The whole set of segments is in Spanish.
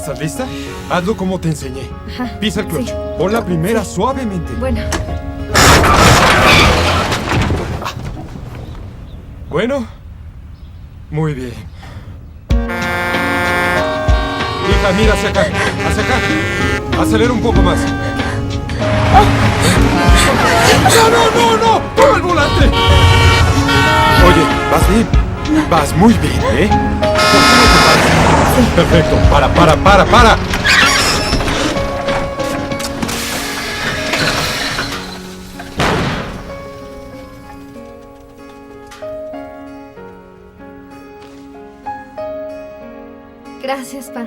¿Estás lista? Hazlo como te enseñé. Ajá, Pisa el clutch. sí. Pon la primera suavemente. Bueno. Bueno. Muy bien. Hija, mira hacia acá. Hacia acá. Acelera un poco más. ¡No! ¡Toma el volante! Oye, vas bien. Vas muy bien, ¿eh? ¿Por qué no te paras? Sí. Perfecto. Para. Gracias, Pa.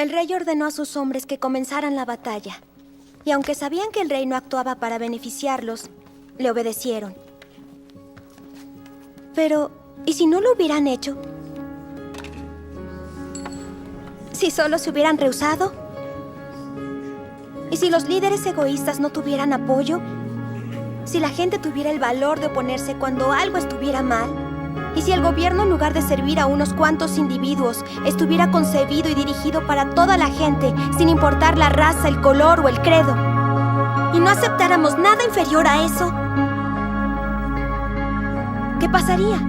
El rey ordenó a sus hombres que comenzaran la batalla. Y aunque sabían que el rey no actuaba para beneficiarlos, le obedecieron. Pero, ¿y si no lo hubieran hecho? ¿Si solo se hubieran rehusado? ¿Y si los líderes egoístas no tuvieran apoyo? ¿Si la gente tuviera el valor de oponerse cuando algo estuviera mal? ¿Y si el gobierno, en lugar de servir a unos cuantos individuos, estuviera concebido y dirigido para toda la gente, sin importar la raza, el color o el credo? ¿Y no aceptáramos nada inferior a eso? ¿Qué pasaría?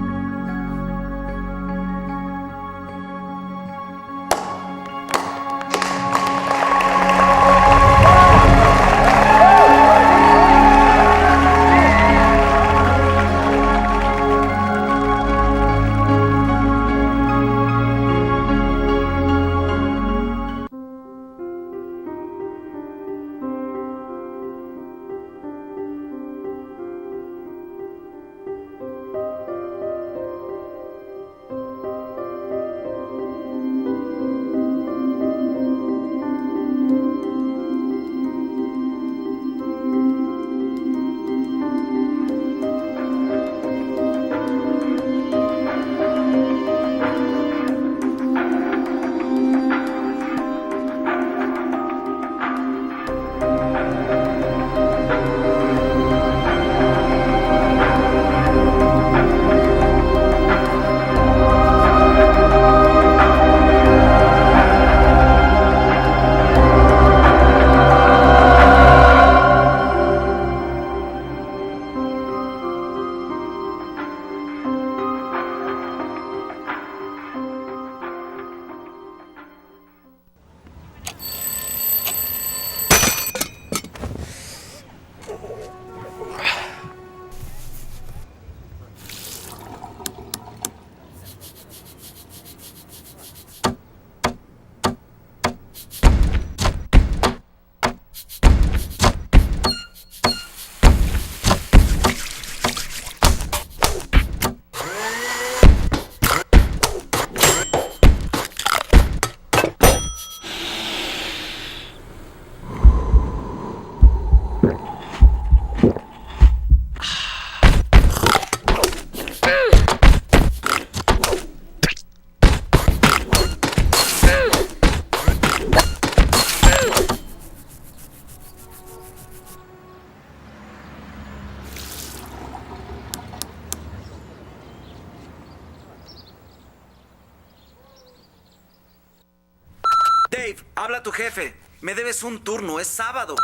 Dave, habla a tu jefe. Me debes un turno, es sábado.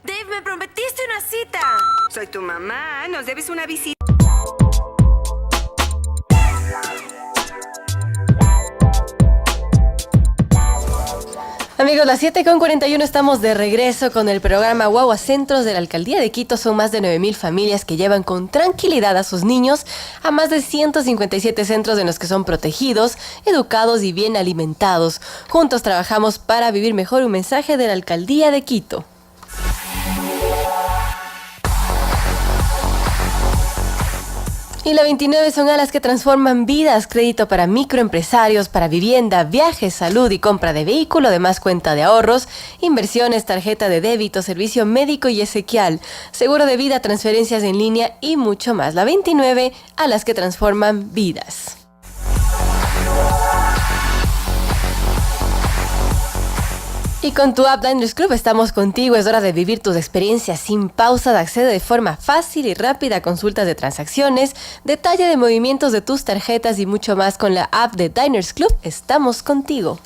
Dave, me prometiste una cita. Soy tu mamá, nos debes una visita. Amigos, las 7:41 estamos de regreso con el programa Guagua Centros de la Alcaldía de Quito. Son más de 9,000 familias que llevan con tranquilidad a sus niños a más de 157 centros en los que son protegidos, educados y bien alimentados. Juntos trabajamos para vivir mejor. Un mensaje de la Alcaldía de Quito. Y la 29 son alas que transforman vidas, crédito para microempresarios, para vivienda, viajes, salud y compra de vehículo, además cuenta de ahorros, inversiones, tarjeta de débito, servicio médico y esequial, seguro de vida, transferencias en línea y mucho más. La 29, alas que transforman vidas. Y con tu app Diners Club estamos contigo. Es hora de vivir tus experiencias sin pausas. Accede de forma fácil y rápida a consultas de transacciones, detalle de movimientos de tus tarjetas y mucho más con la app de Diners Club. Estamos contigo.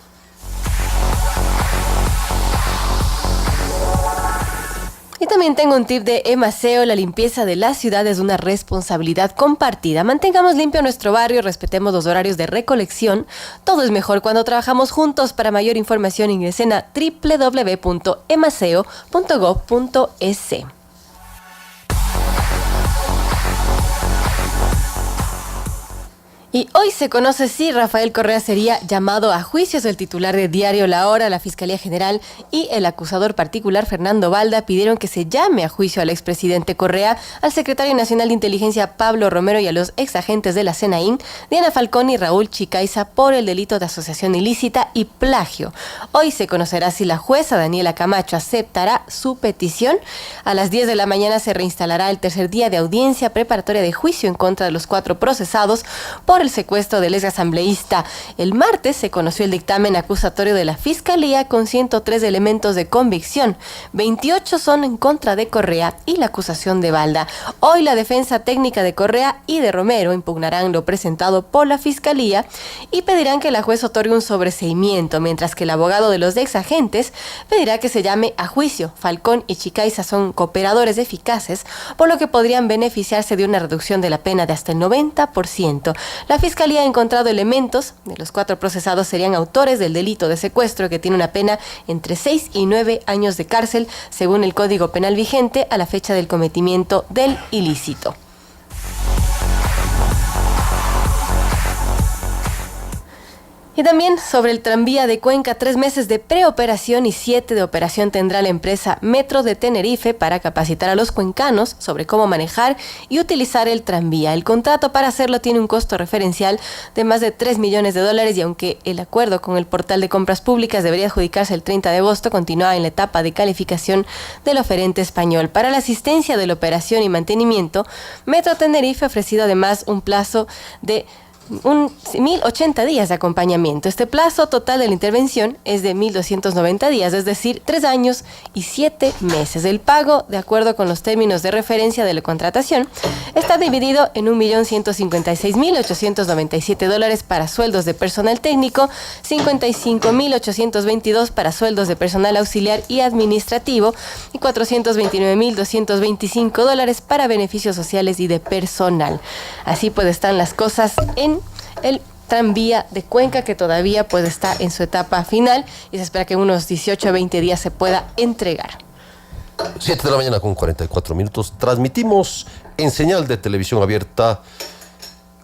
Y también tengo un tip de Emaceo: la limpieza de la ciudad es una responsabilidad compartida. Mantengamos limpio nuestro barrio, respetemos los horarios de recolección. Todo es mejor cuando trabajamos juntos. Para mayor información ingresen a www.emaceo.gov.es. Y hoy se conoce si Rafael Correa sería llamado a juicio. El titular de Diario La Hora, la Fiscalía General y el acusador particular Fernando Balda pidieron que se llame a juicio al expresidente Correa, al secretario nacional de Inteligencia Pablo Romero y a los exagentes de la SENAIN, Diana Falcón y Raúl Chicaiza, por el delito de asociación ilícita y plagio. Hoy se conocerá si la jueza Daniela Camacho aceptará su petición. A las 10 de la mañana se reinstalará el tercer día de audiencia preparatoria de juicio en contra de los 4 procesados por el secuestro del exasambleísta. El martes se conoció el dictamen acusatorio de la Fiscalía con 103 elementos de convicción. 28 son en contra de Correa y la acusación de Balda. Hoy la defensa técnica de Correa y de Romero impugnarán lo presentado por la Fiscalía y pedirán que la juez otorgue un sobreseimiento, mientras que el abogado de los exagentes pedirá que se llame a juicio. Falcón y Chicaiza son cooperadores eficaces, por lo que podrían beneficiarse de una reducción de la pena de hasta el 90%. La Fiscalía ha encontrado elementos de los 4 procesados serían autores del delito de secuestro, que tiene una pena entre 6 y 9 años de cárcel, según el Código Penal vigente a la fecha del cometimiento del ilícito. Y también sobre el tranvía de Cuenca: 3 meses de preoperación y 7 de operación tendrá la empresa Metro de Tenerife para capacitar a los cuencanos sobre cómo manejar y utilizar el tranvía. El contrato para hacerlo tiene un costo referencial de más de $3 millones, y aunque el acuerdo con el portal de compras públicas debería adjudicarse el 30 de agosto, continúa en la etapa de calificación del oferente español. Para la asistencia de la operación y mantenimiento, Metro Tenerife ha ofrecido además un plazo de 1.080 días de acompañamiento. Este plazo total de la intervención es de 1.290 días, es decir, 3 años y 7 meses. El pago, de acuerdo con los términos de referencia de la contratación, está dividido en $1.156.897 para sueldos de personal técnico, $55.822 para sueldos de personal auxiliar y administrativo y $429.225 para beneficios sociales y de personal. Así pues están las cosas en el tranvía de Cuenca, que todavía pues está en su etapa final y se espera que en unos 18 a 20 días se pueda entregar. 7 de la mañana con 44 minutos. Transmitimos en señal de televisión abierta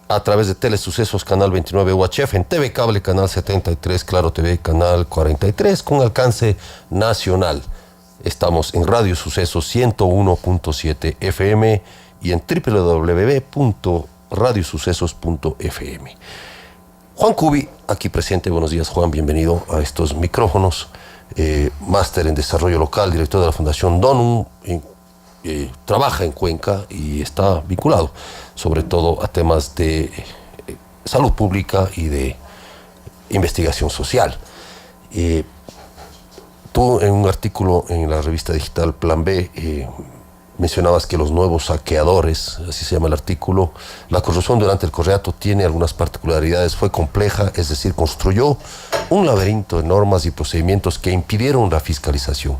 a través de Telesucesos, canal 29 UHF, en TV Cable, canal 73, Claro TV, canal 43, con alcance nacional. Estamos en Radio Sucesos 101.7 FM y en www.radiosucesos.fm. Juan Cubi, aquí presente. Buenos días, Juan, bienvenido a estos micrófonos. Máster en Desarrollo Local, director de la Fundación Donum, trabaja en Cuenca y está vinculado sobre todo a temas de salud pública y de investigación social. Tú, en un artículo en la revista digital Plan B, mencionabas que los nuevos saqueadores, así se llama el artículo, la corrupción durante el Correato tiene algunas particularidades. Fue compleja, es decir, construyó un laberinto de normas y procedimientos que impidieron la fiscalización.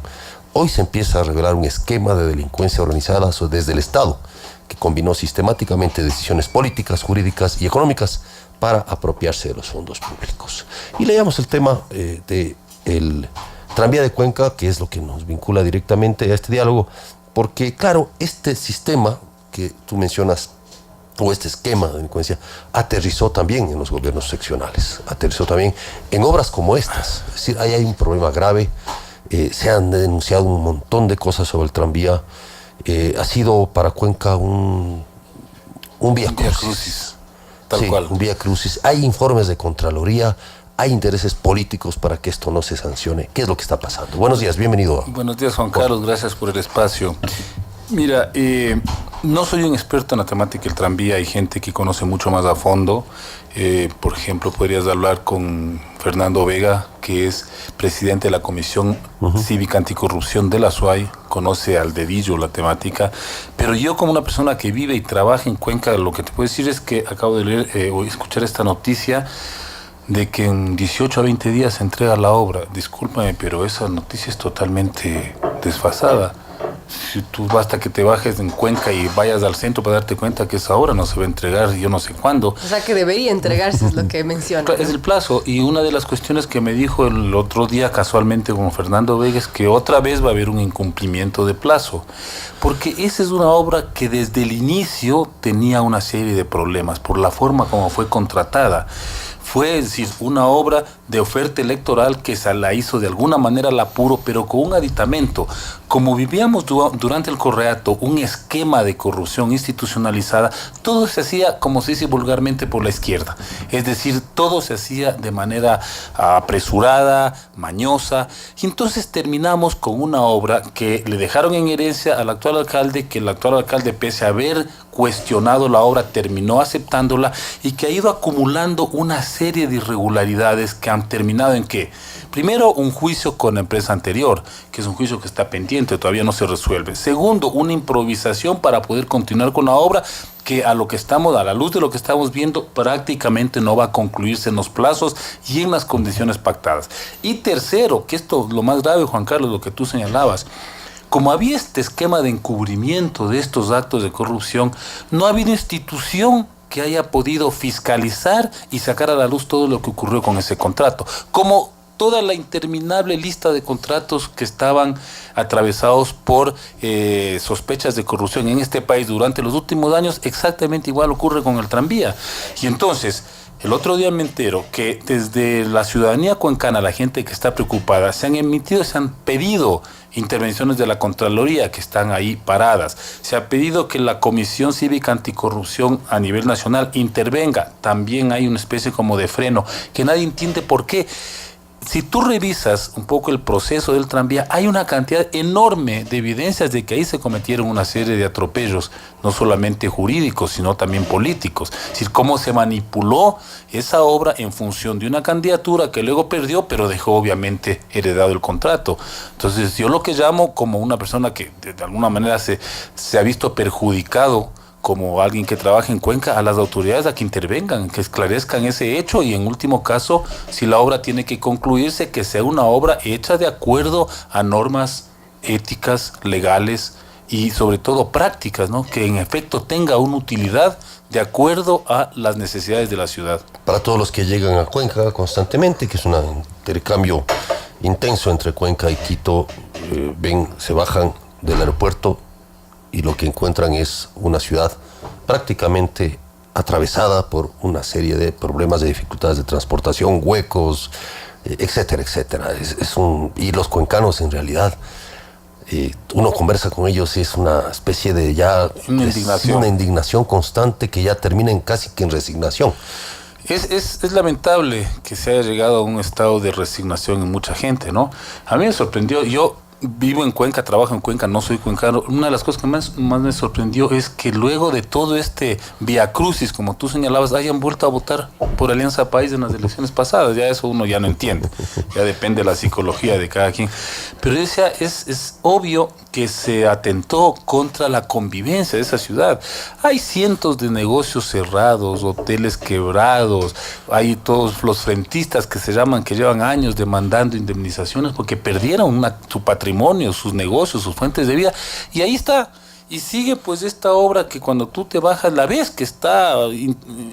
Hoy se empieza a revelar un esquema de delincuencia organizada desde el Estado, que combinó sistemáticamente decisiones políticas, jurídicas y económicas para apropiarse de los fondos públicos. Y leíamos el tema del tranvía de Cuenca, que es lo que nos vincula directamente a este diálogo, porque, claro, este sistema que tú mencionas, o este esquema de delincuencia, aterrizó también en los gobiernos seccionales, aterrizó también en obras como estas. Es decir, ahí hay un problema grave. Se han denunciado un montón de cosas sobre el tranvía. Ha sido para Cuenca un vía crucis. Tal cual. Un vía crucis. Hay informes de Contraloría, hay intereses políticos para que esto no se sancione. ¿Qué es lo que está pasando? Buenos días, bienvenido. Buenos días, Juan Carlos, gracias por el espacio. Mira, No soy un experto en la temática del tranvía, hay gente que conoce mucho más a fondo. Por ejemplo, podrías hablar con Fernando Vega, que es presidente de la Comisión Cívica Anticorrupción de la SUAY, conoce al dedillo la temática, pero yo como una persona que vive y trabaja en Cuenca, lo que te puedo decir es que acabo de leer o escuchar esta noticia de que en 18 a 20 días se entrega la obra. Discúlpame, pero esa noticia es totalmente desfasada. Si tú basta que te bajes en Cuenca y vayas al centro para darte cuenta que esa obra no se va a entregar yo no sé cuándo. O sea, que debería entregarse, es lo que menciona. Es el plazo. Y una de las cuestiones que me dijo el otro día casualmente con Fernando Vega es que otra vez va a haber un incumplimiento de plazo. Porque esa es una obra que desde el inicio tenía una serie de problemas por la forma como fue contratada. Fue, es decir, una obra de oferta electoral que se la hizo de alguna manera al apuro, pero con un aditamento. Como vivíamos durante el Correato un esquema de corrupción institucionalizada, todo se hacía, como se dice vulgarmente, por la izquierda. Es decir, todo se hacía de manera apresurada, mañosa, y entonces terminamos con una obra que le dejaron en herencia al actual alcalde, que el actual alcalde, pese a haber cuestionado la obra, terminó aceptándola y que ha ido acumulando una serie de irregularidades que han terminado en ¿qué? Primero, un juicio con la empresa anterior, que es un juicio que está pendiente, todavía no se resuelve. Segundo, una improvisación para poder continuar con la obra que a la luz de lo que estamos viendo, prácticamente no va a concluirse en los plazos y en las condiciones pactadas. Y tercero, que esto lo más grave, Juan Carlos, lo que tú señalabas, como había este esquema de encubrimiento de estos actos de corrupción, no ha habido institución que haya podido fiscalizar y sacar a la luz todo lo que ocurrió con ese contrato. Como toda la interminable lista de contratos que estaban atravesados por sospechas de corrupción en este país durante los últimos años, exactamente igual ocurre con el tranvía. Y entonces, el otro día me entero que desde la ciudadanía cuencana, la gente que está preocupada, se han pedido intervenciones de la Contraloría que están ahí paradas. Se ha pedido que la Comisión Cívica Anticorrupción a nivel nacional intervenga. También hay una especie como de freno que nadie entiende por qué. Si tú revisas un poco el proceso del tranvía, hay una cantidad enorme de evidencias de que ahí se cometieron una serie de atropellos, no solamente jurídicos, sino también políticos. Es decir, cómo se manipuló esa obra en función de una candidatura que luego perdió, pero dejó obviamente heredado el contrato. Entonces, yo lo que llamo como una persona que de alguna manera se ha visto perjudicado como alguien que trabaja en Cuenca, a las autoridades a que intervengan, que esclarezcan ese hecho y en último caso, si la obra tiene que concluirse, que sea una obra hecha de acuerdo a normas éticas, legales y sobre todo prácticas, ¿no? Que en efecto tenga una utilidad de acuerdo a las necesidades de la ciudad. Para todos los que llegan a Cuenca constantemente, que es un intercambio intenso entre Cuenca y Quito, se bajan del aeropuerto y lo que encuentran es una ciudad prácticamente atravesada por una serie de problemas, de dificultades de transportación, huecos, etcétera, etcétera. Y los cuencanos en realidad, uno conversa con ellos y es una especie de una indignación constante que ya termina en casi que en resignación. Es lamentable que se haya llegado a un estado de resignación en mucha gente, ¿no? A mí me sorprendió, yo vivo en Cuenca, trabajo en Cuenca, no soy cuencano. Una de las cosas que más me sorprendió es que luego de todo este viacrucis, como tú señalabas, hayan vuelto a votar por Alianza País en las elecciones pasadas. Ya eso uno ya no entiende, ya depende de la psicología de cada quien. Pero decía, es obvio que se atentó contra la convivencia de esa ciudad. Hay cientos de negocios cerrados, hoteles quebrados, hay todos los frentistas que se llaman, que llevan años demandando indemnizaciones porque perdieron su patrimonio, sus negocios, sus fuentes de vida, y ahí está. Y sigue pues esta obra que cuando tú te bajas la ves que está,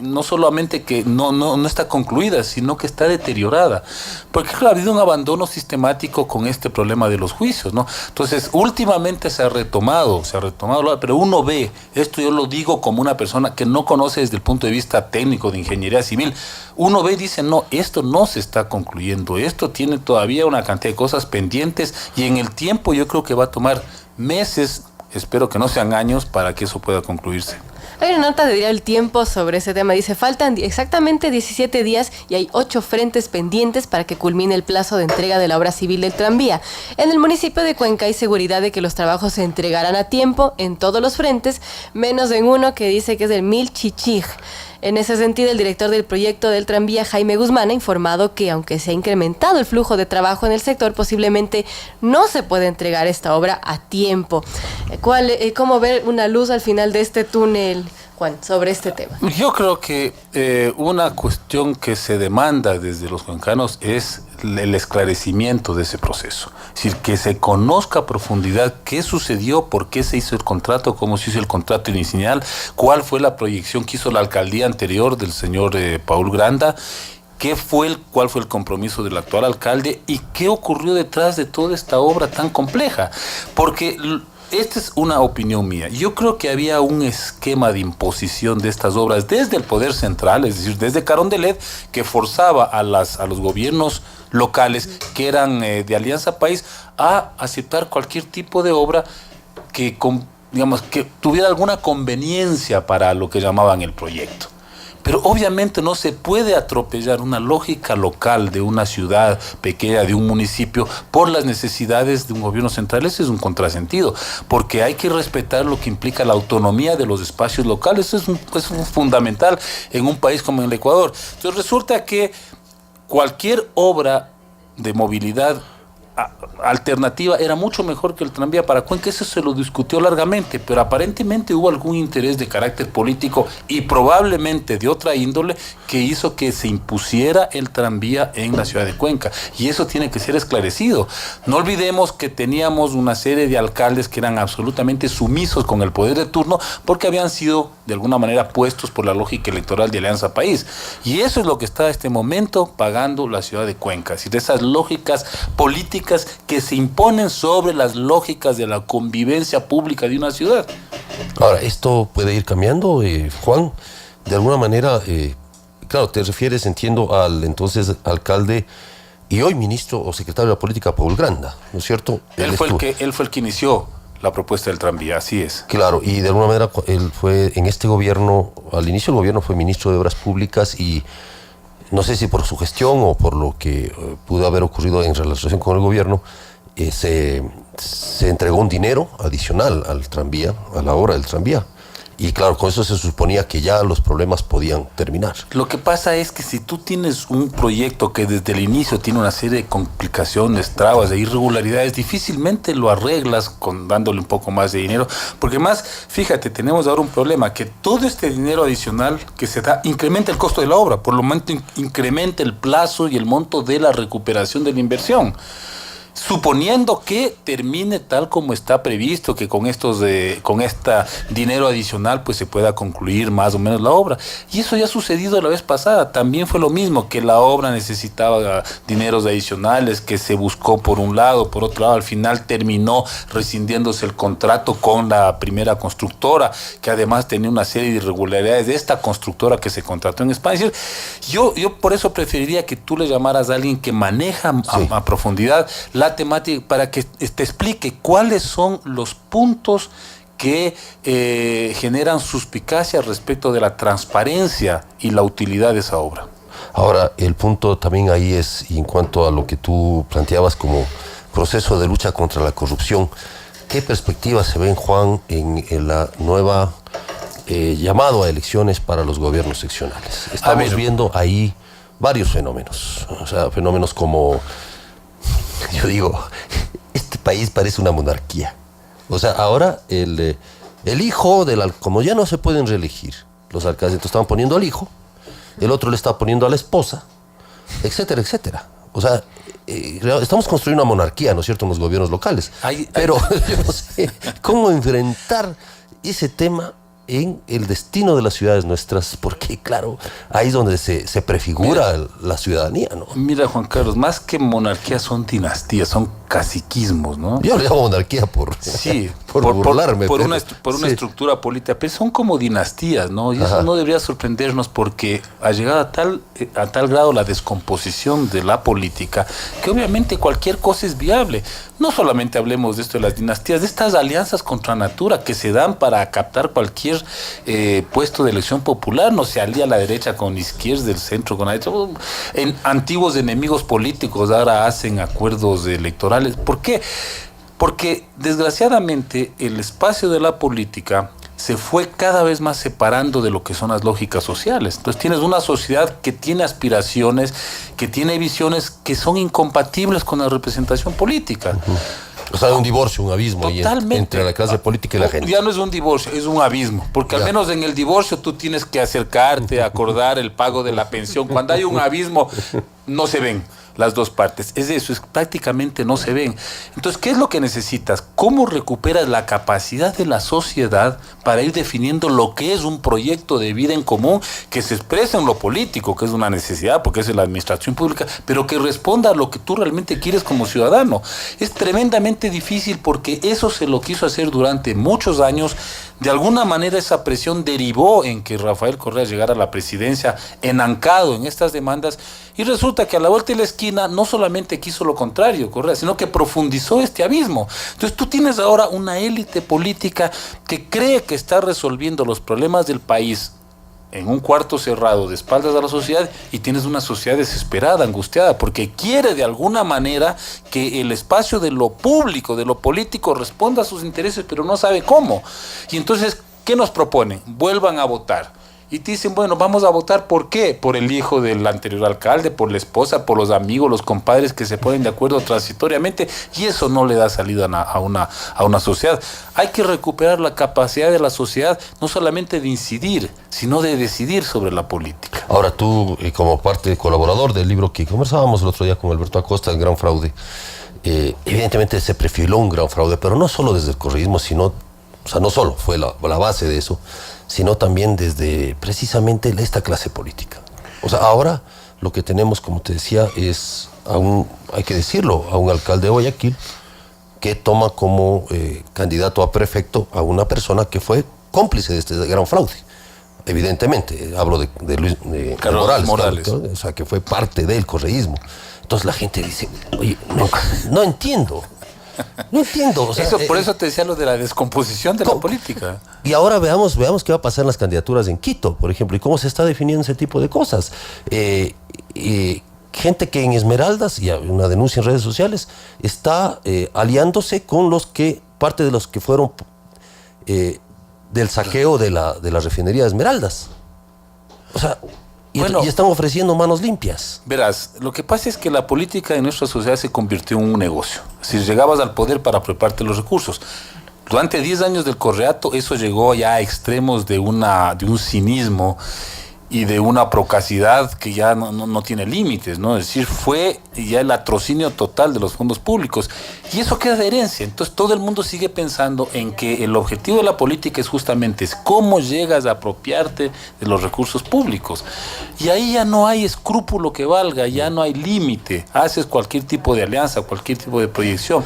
no solamente que no está concluida, sino que está deteriorada. Porque claro, ha habido un abandono sistemático con este problema de los juicios, ¿no? Entonces, últimamente se ha retomado, pero uno ve, esto yo lo digo como una persona que no conoce desde el punto de vista técnico de ingeniería civil, uno ve y dice, no, esto no se está concluyendo, esto tiene todavía una cantidad de cosas pendientes y en el tiempo yo creo que va a tomar meses, espero que no sean años, para que eso pueda concluirse. Hay una nota de Diario El Tiempo sobre ese tema. Dice, faltan exactamente 17 días y hay 8 frentes pendientes para que culmine el plazo de entrega de la obra civil del tranvía. En el municipio de Cuenca hay seguridad de que los trabajos se entregarán a tiempo en todos los frentes, menos en uno que dice que es el Milchichig. En ese sentido, el director del proyecto del tranvía, Jaime Guzmán, ha informado que aunque se ha incrementado el flujo de trabajo en el sector, posiblemente no se puede entregar esta obra a tiempo. ¿Cómo ver una luz al final de este túnel, Juan, sobre este tema? Yo creo que una cuestión que se demanda desde los cuencanos es el esclarecimiento de ese proceso. Es decir, que se conozca a profundidad qué sucedió, por qué se hizo el contrato, cómo se hizo el contrato inicial, cuál fue la proyección que hizo la alcaldía anterior del señor Paul Granda, cuál fue el compromiso del actual alcalde y qué ocurrió detrás de toda esta obra tan compleja. Porque esta es una opinión mía. Yo creo que había un esquema de imposición de estas obras desde el poder central, es decir, desde Carondelet, que forzaba a los gobiernos locales que eran de Alianza País a aceptar cualquier tipo de obra que tuviera alguna conveniencia para lo que llamaban el proyecto. Pero obviamente no se puede atropellar una lógica local de una ciudad pequeña, de un municipio, por las necesidades de un gobierno central. Ese es un contrasentido, porque hay que respetar lo que implica la autonomía de los espacios locales. Eso es fundamental en un país como el Ecuador. Entonces resulta que cualquier obra de movilidad alternativa era mucho mejor que el tranvía para Cuenca. Eso se lo discutió largamente, pero aparentemente hubo algún interés de carácter político y probablemente de otra índole que hizo que se impusiera el tranvía en la ciudad de Cuenca, y eso tiene que ser esclarecido. No olvidemos que teníamos una serie de alcaldes que eran absolutamente sumisos con el poder de turno porque habían sido de alguna manera puestos por la lógica electoral de Alianza País, y eso es lo que está en este momento pagando la ciudad de Cuenca. Es decir, esas lógicas políticas que se imponen sobre las lógicas de la convivencia pública de una ciudad. Ahora, esto puede ir cambiando, Juan, de alguna manera. Claro, te refieres, entiendo, al entonces alcalde y hoy ministro o secretario de la política, Paul Granda, ¿no es cierto? Él fue el que inició la propuesta del tranvía, así es. Claro, y de alguna manera él fue en este gobierno, al inicio del gobierno fue ministro de Obras Públicas, y no sé si por su gestión o por lo que pudo haber ocurrido en relación con el gobierno, se entregó un dinero adicional al tranvía, a la obra del tranvía. Y claro, con eso se suponía que ya los problemas podían terminar. Lo que pasa es que si tú tienes un proyecto que desde el inicio tiene una serie de complicaciones, trabas e irregularidades, difícilmente lo arreglas dándole un poco más de dinero. Porque más, fíjate, tenemos ahora un problema, que todo este dinero adicional que se da incrementa el costo de la obra, por lo tanto incrementa el plazo y el monto de la recuperación de la inversión. Suponiendo que termine tal como está previsto, que con este dinero adicional pues se pueda concluir más o menos la obra. Y eso ya ha sucedido la vez pasada. También fue lo mismo, que la obra necesitaba dineros adicionales, que se buscó por un lado, por otro lado al final terminó rescindiéndose el contrato con la primera constructora, que además tenía una serie de irregularidades de esta constructora que se contrató en España. Es decir, yo por eso preferiría que tú le llamaras a alguien que maneja a profundidad la temática, para que te explique cuáles son los puntos que generan suspicacia respecto de la transparencia y la utilidad de esa obra. Ahora, el punto también ahí es, y en cuanto a lo que tú planteabas como proceso de lucha contra la corrupción, ¿qué perspectivas se ven, Juan, en la nueva llamado a elecciones para los gobiernos seccionales? Estamos viendo ahí varios fenómenos, o sea, fenómenos como, yo digo, este país parece una monarquía. O sea, ahora el hijo como ya no se pueden reelegir los alcaldes, entonces estaban poniendo al hijo, el otro le está poniendo a la esposa, etcétera, etcétera. O sea, estamos construyendo una monarquía, ¿no es cierto?, en los gobiernos locales. Pero yo no sé cómo enfrentar ese tema en el destino de las ciudades nuestras, porque claro, ahí es donde se prefigura la ciudadanía, ¿no? Mira, Juan Carlos, más que monarquía son dinastías, son caciquismos, ¿no? Yo le llamo monarquía por... Sí, por burlarme. Por pero- una sí. estructura política, pero son como dinastías, ¿no? Y eso no debería sorprendernos porque ha llegado a tal grado la descomposición de la política que obviamente cualquier cosa es viable. No solamente hablemos de esto de las dinastías, de estas alianzas contra natura que se dan para captar cualquier puesto de elección popular. No se alía la derecha con izquierda, el centro con la derecha. En antiguos enemigos políticos ahora hacen acuerdos electorales. ¿Por qué? Porque desgraciadamente el espacio de la política se fue cada vez más separando de lo que son las lógicas sociales. Entonces tienes una sociedad que tiene aspiraciones, que tiene visiones que son incompatibles con la representación política. O sea, un divorcio, un abismo ahí Totalmente. entre la clase política y la gente. Ya no es un divorcio, es un abismo. Porque al Ya. menos en el divorcio tú tienes que acercarte, acordar el pago de la pensión. Cuando hay un abismo, no se ven las dos partes. Es eso, es prácticamente no se ven. Entonces, ¿qué es lo que necesitas? ¿Cómo recuperas la capacidad de la sociedad para ir definiendo lo que es un proyecto de vida en común que se expresa en lo político, que es una necesidad porque es la administración pública, pero que responda a lo que tú realmente quieres como ciudadano? Es tremendamente difícil porque eso se lo quiso hacer durante muchos años. De alguna manera esa presión derivó en que Rafael Correa llegara a la presidencia enancado en estas demandas y resulta que a la vuelta de la esquina no solamente quiso lo contrario, Correa, sino que profundizó este abismo. Entonces tú tienes ahora una élite política que cree que está resolviendo los problemas del país en un cuarto cerrado de espaldas a la sociedad y tienes una sociedad desesperada, angustiada, porque quiere de alguna manera que el espacio de lo público, de lo político responda a sus intereses, pero no sabe cómo. Y entonces, ¿qué nos proponen? Vuelvan a votar. Y te dicen, bueno, vamos a votar, ¿por qué? Por el hijo del anterior alcalde, por la esposa, por los amigos, los compadres que se ponen de acuerdo transitoriamente, y eso no le da salida a una sociedad. Hay que recuperar la capacidad de la sociedad, no solamente de incidir, sino de decidir sobre la política. Ahora tú, como parte colaborador del libro que conversábamos el otro día con Alberto Acosta, El Gran Fraude, evidentemente se perfiló un gran fraude, pero no solo desde el correísmo, sino, o sea, no solo fue la base de eso, sino también desde precisamente esta clase política. O sea, ahora lo que tenemos, como te decía, es, hay que decirlo, a un alcalde de Guayaquil que toma como candidato a prefecto a una persona que fue cómplice de este gran fraude. Evidentemente, hablo de Carlos Morales. claro, o sea, que fue parte del correísmo. Entonces la gente dice, oye, no entiendo. No entiendo. O sea, Por eso te decía lo de la descomposición de la política. Y ahora veamos qué va a pasar en las candidaturas en Quito, por ejemplo, y cómo se está definiendo ese tipo de cosas. Gente que en Esmeraldas, y una denuncia en redes sociales, está aliándose con parte de los que fueron del saqueo de la refinería de Esmeraldas. O sea, y están ofreciendo manos limpias. Verás, lo que pasa es que la política en nuestra sociedad se convirtió en un negocio. Si llegabas al poder para apropiarte los recursos. Durante 10 años del correato, eso llegó ya a extremos de un cinismo y de una procacidad que ya no tiene límites, ¿no? Es decir, fue ya el latrocinio total de los fondos públicos. Y eso queda de herencia. Entonces todo el mundo sigue pensando en que el objetivo de la política es justamente cómo llegas a apropiarte de los recursos públicos. Y ahí ya no hay escrúpulo que valga, ya no hay límite. Haces cualquier tipo de alianza, cualquier tipo de proyección.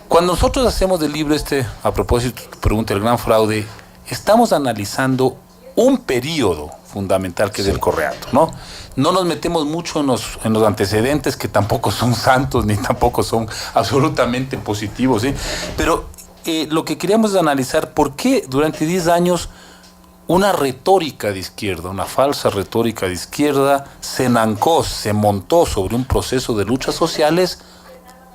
Cuando nosotros hacemos del libro a propósito de tu pregunta, El Gran Fraude, estamos analizando un periodo fundamental que es el correato, ¿no? No nos metemos mucho en los antecedentes que tampoco son santos ni tampoco son absolutamente positivos, ¿sí? Pero lo que queríamos es analizar por qué durante 10 años una retórica de izquierda, una falsa retórica de izquierda se enancó, se montó sobre un proceso de luchas sociales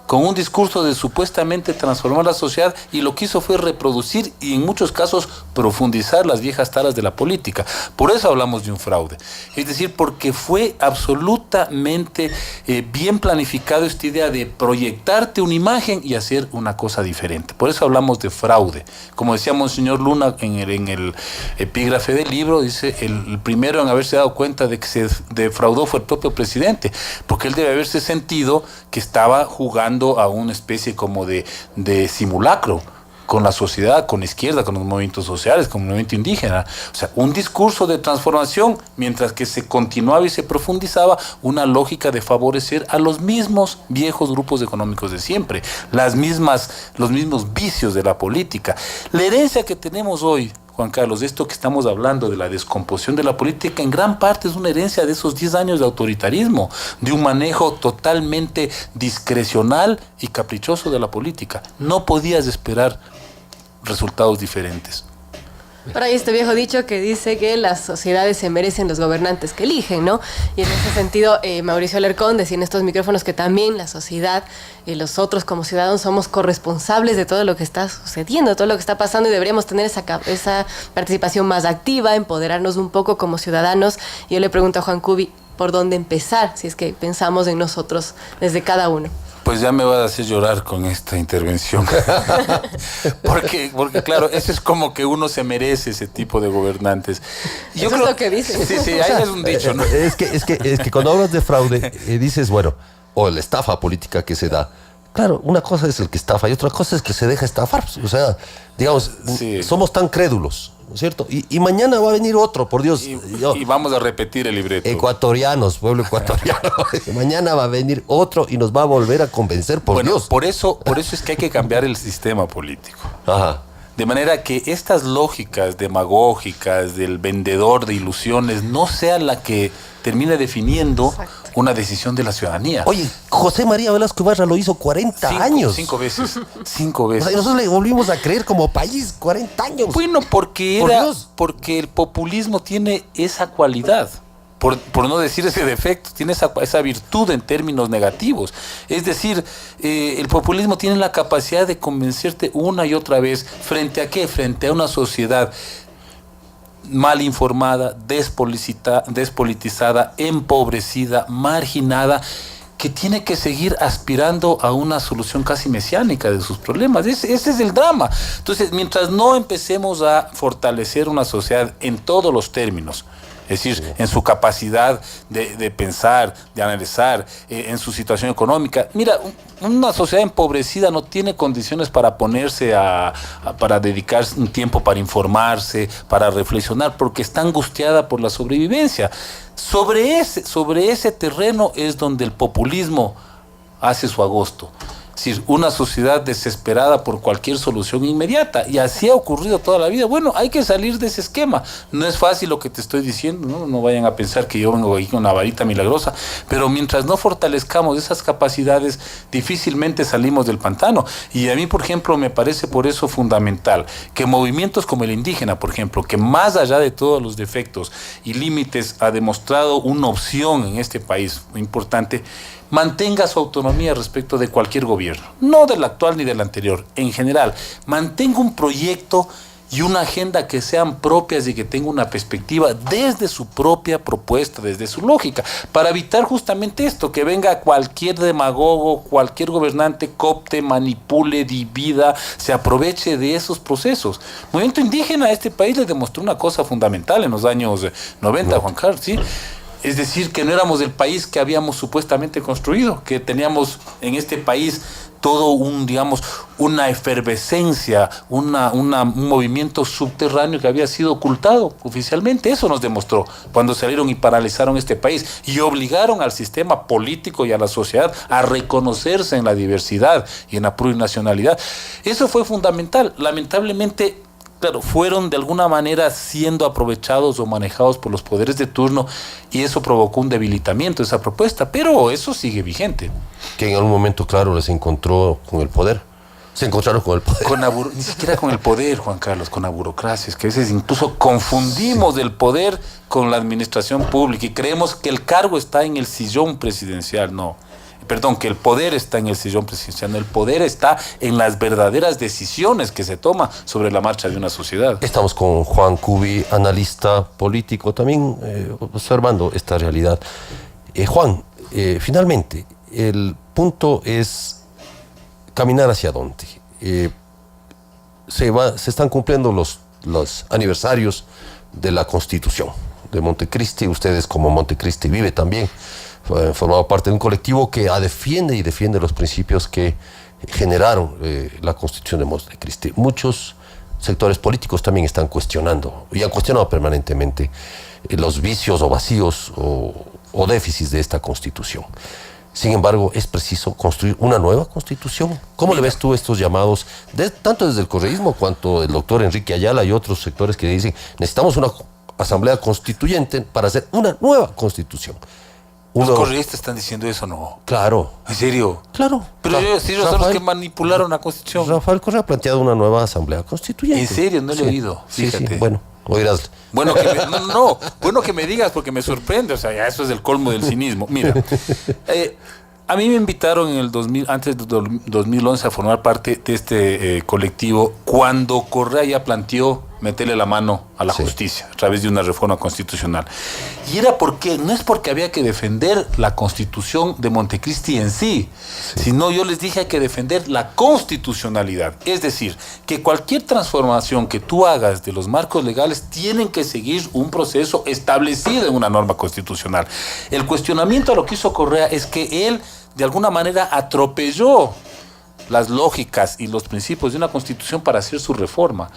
con un discurso de supuestamente transformar la sociedad, y lo que hizo fue reproducir y en muchos casos profundizar las viejas taras de la política. Por eso hablamos de un fraude. Es decir, porque fue absolutamente bien planificado esta idea de proyectarte una imagen y hacer una cosa diferente. Por eso hablamos de fraude. Como decía Monseñor Luna en el epígrafe del libro, dice, el primero en haberse dado cuenta de que se defraudó fue el propio presidente, porque él debe haberse sentido que estaba jugando a una especie como de simulacro, con la sociedad, con la izquierda, con los movimientos sociales, con el movimiento indígena. O sea, un discurso de transformación, mientras que se continuaba y se profundizaba una lógica de favorecer a los mismos viejos grupos económicos de siempre, los mismos vicios de la política. La herencia que tenemos hoy, Juan Carlos, de esto que estamos hablando, de la descomposición de la política, en gran parte es una herencia de esos 10 años de autoritarismo, de un manejo totalmente discrecional y caprichoso de la política. No podías esperar resultados diferentes. Por ahí este viejo dicho que dice que las sociedades se merecen los gobernantes que eligen, ¿no? Y en ese sentido, Mauricio Alarcón decía en estos micrófonos que también la sociedad, los otros como ciudadanos, somos corresponsables de todo lo que está sucediendo, de todo lo que está pasando, y deberíamos tener esa participación más activa, empoderarnos un poco como ciudadanos. Y yo le pregunto a Juan Cubi, ¿por dónde empezar? Si es que pensamos en nosotros desde cada uno. Pues ya me vas a hacer llorar con esta intervención. porque claro, eso es como que uno se merece ese tipo de gobernantes. Eso es lo que dicen. Sí, ahí es un dicho, ¿no? Es que cuando hablas de fraude, dices, bueno, o la estafa política que se da. Claro, una cosa es el que estafa y otra cosa es que se deja estafar. O sea, digamos, somos tan crédulos, ¿no es cierto? Y mañana va a venir otro, por Dios. Y vamos a repetir el libreto. Ecuatorianos, pueblo ecuatoriano. Mañana va a venir otro y nos va a volver a convencer, por Dios. Por eso es que hay que cambiar el sistema político. Ajá. De manera que estas lógicas demagógicas del vendedor de ilusiones no sean la que termine definiendo una decisión de la ciudadanía. Oye, José María Velasco Ibarra lo hizo 40 años. 5 veces. 5 O veces. sea, nosotros le volvimos a creer como país 40 años. Bueno, porque el populismo tiene esa cualidad. Por no decir ese defecto, tiene esa virtud en términos negativos. Es decir, el populismo tiene la capacidad de convencerte una y otra vez. ¿Frente a qué? Frente a una sociedad mal informada, despolitizada, empobrecida, marginada, que tiene que seguir aspirando a una solución casi mesiánica de sus problemas. Ese es el drama. Entonces, mientras no empecemos a fortalecer una sociedad en todos los términos, es decir, en su capacidad de pensar, de analizar, en su situación económica. Mira, una sociedad empobrecida no tiene condiciones para ponerse para dedicar un tiempo para informarse, para reflexionar, porque está angustiada por la sobrevivencia. Sobre ese terreno es donde el populismo hace su agosto. Es decir, una sociedad desesperada por cualquier solución inmediata. Y así ha ocurrido toda la vida. Bueno, hay que salir de ese esquema. No es fácil lo que te estoy diciendo, ¿no? No vayan a pensar que yo vengo aquí con una varita milagrosa. Pero mientras no fortalezcamos esas capacidades, difícilmente salimos del pantano. Y a mí, por ejemplo, me parece por eso fundamental que movimientos como el indígena, por ejemplo, que más allá de todos los defectos y límites ha demostrado una opción en este país muy importante, mantenga su autonomía respecto de cualquier gobierno, no del actual ni del anterior, en general. Mantenga un proyecto y una agenda que sean propias y que tenga una perspectiva desde su propia propuesta, desde su lógica, para evitar justamente esto, que venga cualquier demagogo, cualquier gobernante, coopte, manipule, divida, se aproveche de esos procesos. El movimiento indígena a este país le demostró una cosa fundamental en los años 90, Juan Carlos, ¿sí? Es decir, que no éramos el país que habíamos supuestamente construido, que teníamos en este país todo una efervescencia, un movimiento subterráneo que había sido ocultado oficialmente. Eso nos demostró cuando salieron y paralizaron este país y obligaron al sistema político y a la sociedad a reconocerse en la diversidad y en la plurinacionalidad. Eso fue fundamental. Lamentablemente, claro, fueron de alguna manera siendo aprovechados o manejados por los poderes de turno y eso provocó un debilitamiento de esa propuesta, pero eso sigue vigente. Que en algún momento, claro, les encontró con el poder. Se encontraron con el poder. Ni siquiera con el poder, Juan Carlos, con la burocracia. Es que a veces incluso confundimos el poder con la administración pública y creemos que el cargo está en el sillón presidencial. No. Perdón, que el poder está en el sillón presidencial, no, el poder está en las verdaderas decisiones que se toman sobre la marcha de una sociedad. Estamos con Juan Cubi, analista político, también observando esta realidad. Juan, finalmente, el punto es caminar hacia dónde. Se están cumpliendo los aniversarios de la Constitución de Montecristi. Ustedes, como Montecristi vive también, formado parte de un colectivo que defiende los principios que generaron la Constitución de Montecristi. Muchos sectores políticos también están cuestionando, y han cuestionado permanentemente, los vicios o vacíos o déficits de esta Constitución. Sin embargo, es preciso construir una nueva Constitución. ¿Cómo le ves tú estos llamados, tanto desde el correísmo cuanto del doctor Enrique Ayala y otros sectores que dicen necesitamos una asamblea constituyente para hacer una nueva Constitución? Los correístas están diciendo eso, ¿no? Claro. ¿En serio? Claro. Pero ellos son los que manipularon la Constitución. Rafael Correa ha planteado una nueva asamblea constituyente. ¿En serio? No lo he oído. Fíjate. Sí. Bueno, oirás. Bueno, bueno que me digas porque me sorprende, o sea, ya eso es el colmo del cinismo. Mira, a mí me invitaron en el 2000, antes del 2011 a formar parte de este colectivo cuando Correa ya planteó meterle la mano a la justicia a través de una reforma constitucional. Y era porque, no es porque había que defender la Constitución de Montecristi en sí, sino yo les dije hay que defender la constitucionalidad. Es decir, que cualquier transformación que tú hagas de los marcos legales tienen que seguir un proceso establecido en una norma constitucional. El cuestionamiento a lo que hizo Correa es que él de alguna manera atropelló las lógicas y los principios de una constitución para hacer su reforma.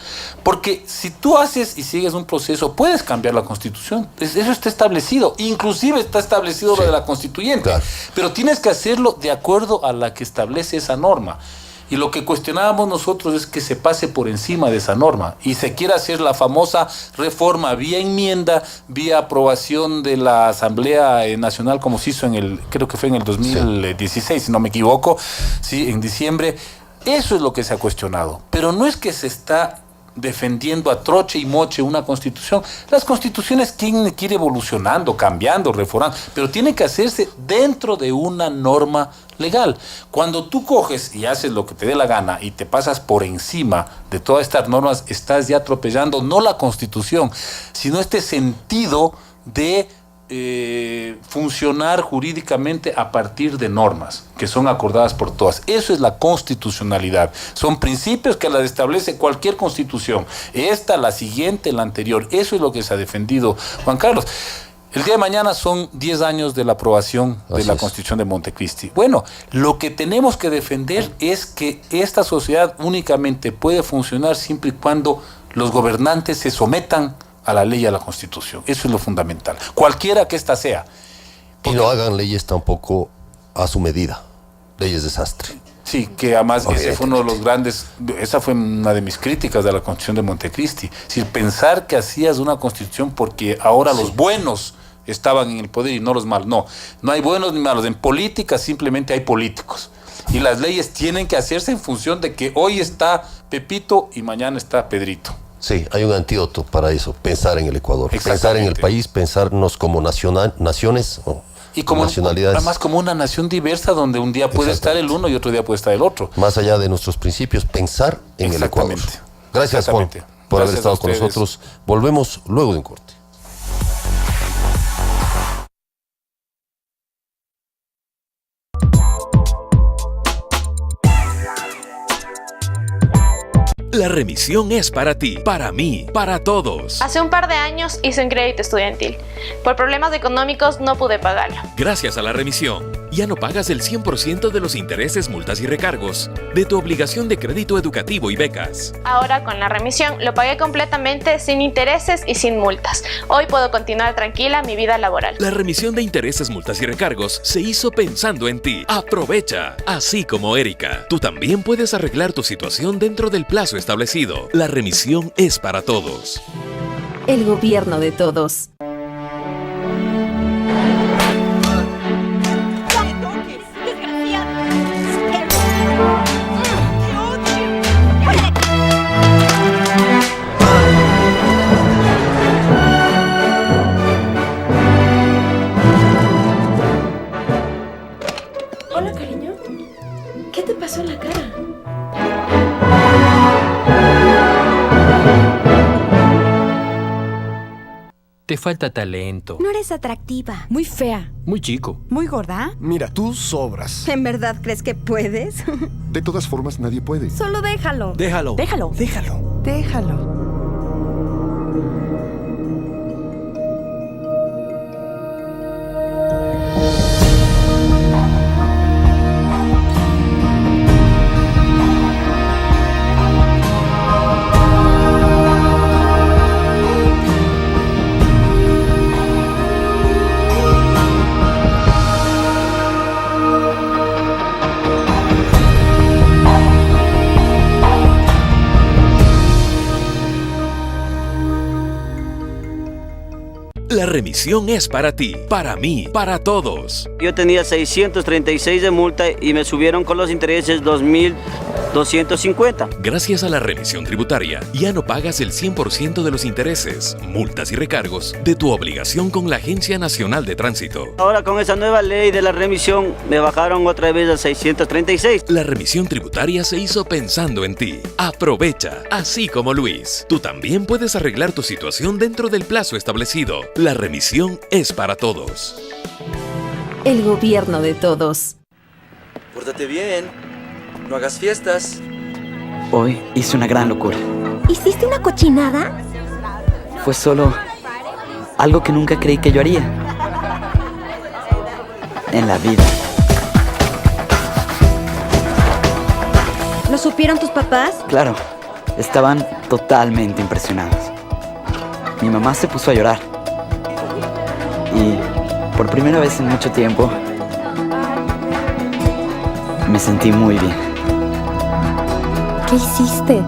Porque si tú haces y sigues un proceso, puedes cambiar la constitución. Eso está establecido. Inclusive está establecido lo de la constituyente. Claro. Pero tienes que hacerlo de acuerdo a la que establece esa norma. Y lo que cuestionábamos nosotros es que se pase por encima de esa norma y se quiera hacer la famosa reforma vía enmienda, vía aprobación de la Asamblea Nacional, como se hizo creo que fue en el 2016, si no me equivoco, sí, en diciembre. Eso es lo que se ha cuestionado. Pero no es que se está defendiendo a troche y moche una constitución. Las constituciones quieren ir evolucionando, cambiando, reformando, pero tienen que hacerse dentro de una norma legal. Cuando tú coges y haces lo que te dé la gana y te pasas por encima de todas estas normas, estás ya atropellando no la constitución, sino este sentido de funcionar jurídicamente a partir de normas que son acordadas por todas. Eso es la constitucionalidad. Son principios que las establece cualquier constitución. Esta, la siguiente, la anterior. Eso es lo que se ha defendido Juan Carlos. El día de mañana son 10 años de la aprobación de la Constitución de Montecristi. Bueno, lo que tenemos que defender es que esta sociedad únicamente puede funcionar siempre y cuando los gobernantes se sometan a la ley y a la Constitución. Eso es lo fundamental. Cualquiera que ésta sea. Y no hagan leyes tampoco a su medida. Leyes desastre. Sí, que además ese fue uno de los grandes, esa fue una de mis críticas de la Constitución de Montecristi. Es decir, pensar que hacías una Constitución porque ahora los buenos estaban en el poder y no los malos. No hay buenos ni malos. En política simplemente hay políticos. Y las leyes tienen que hacerse en función de que hoy está Pepito y mañana está Pedrito. Sí, hay un antídoto para eso, pensar en el Ecuador, pensar en el país, pensarnos como naciones y como nacionalidades. Además como una nación diversa donde un día puede estar el uno y otro día puede estar el otro. Más allá de nuestros principios, pensar en el Ecuador. Gracias, Juan, por haber estado con nosotros. Volvemos luego de un corte. La remisión es para ti, para mí, para todos. Hace un par de años hice un crédito estudiantil. Por problemas económicos no pude pagarlo. Gracias a la remisión, ya no pagas el 100% de los intereses, multas y recargos de tu obligación de crédito educativo y becas. Ahora con la remisión lo pagué completamente sin intereses y sin multas. Hoy puedo continuar tranquila mi vida laboral. La remisión de intereses, multas y recargos se hizo pensando en ti. Aprovecha, así como Erika. Tú también puedes arreglar tu situación dentro del plazo establecido. La remisión es para todos. El gobierno de todos. Hola, cariño. ¿Qué te pasó en la cara? Te falta talento. No eres atractiva. Muy fea. Muy chico. Muy gorda. Mira, tú sobras. ¿En verdad crees que puedes? De todas formas, nadie puede. Solo déjalo. Déjalo. Déjalo. Déjalo. Déjalo. La remisión es para ti, para mí, para todos. Yo tenía 636 de multa y me subieron con los intereses 2.250. Gracias a la remisión tributaria, ya no pagas el 100% de los intereses, multas y recargos de tu obligación con la Agencia Nacional de Tránsito. Ahora con esa nueva ley de la remisión me bajaron otra vez a 636. La remisión tributaria se hizo pensando en ti. Aprovecha, así como Luis. Tú también puedes arreglar tu situación dentro del plazo establecido. La remisión es para todos. El gobierno de todos. Pórtate bien. No hagas fiestas. Hoy hice una gran locura. ¿Hiciste una cochinada? Fue solo algo que nunca creí que yo haría. En la vida. ¿Lo supieron tus papás? Claro, estaban totalmente impresionados. Mi mamá se puso a llorar. Y por primera vez en mucho tiempo, me sentí muy bien. ¿Qué hiciste?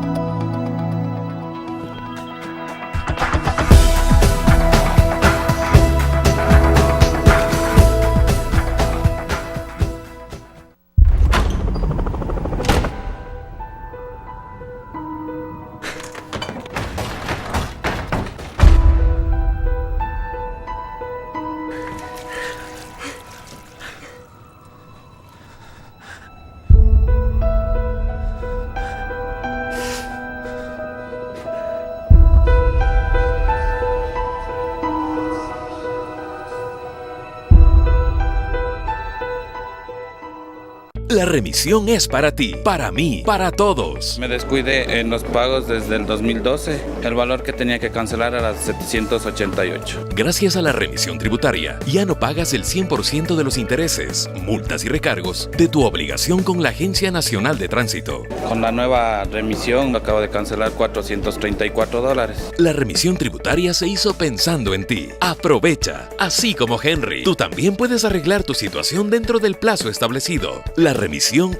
La remisión es para ti, para mí, para todos. Me descuidé en los pagos desde el 2012. El valor que tenía que cancelar era 788. Gracias a la remisión tributaria, ya no pagas el 100% de los intereses, multas y recargos de tu obligación con la Agencia Nacional de Tránsito. Con la nueva remisión acabo de cancelar $434. La remisión tributaria se hizo pensando en ti. Aprovecha, así como Henry. Tú también puedes arreglar tu situación dentro del plazo establecido. La remisión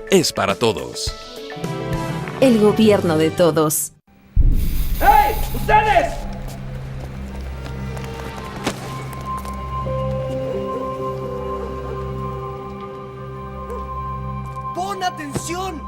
es para todos. El gobierno de todos. ¡Hey! ¡Ustedes! ¡Pon atención!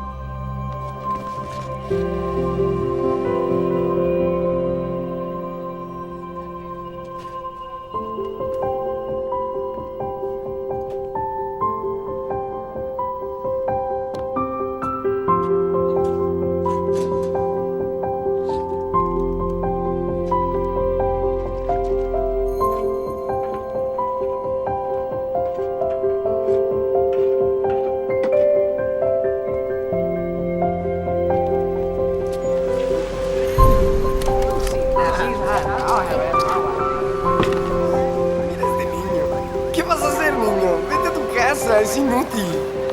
Es inútil.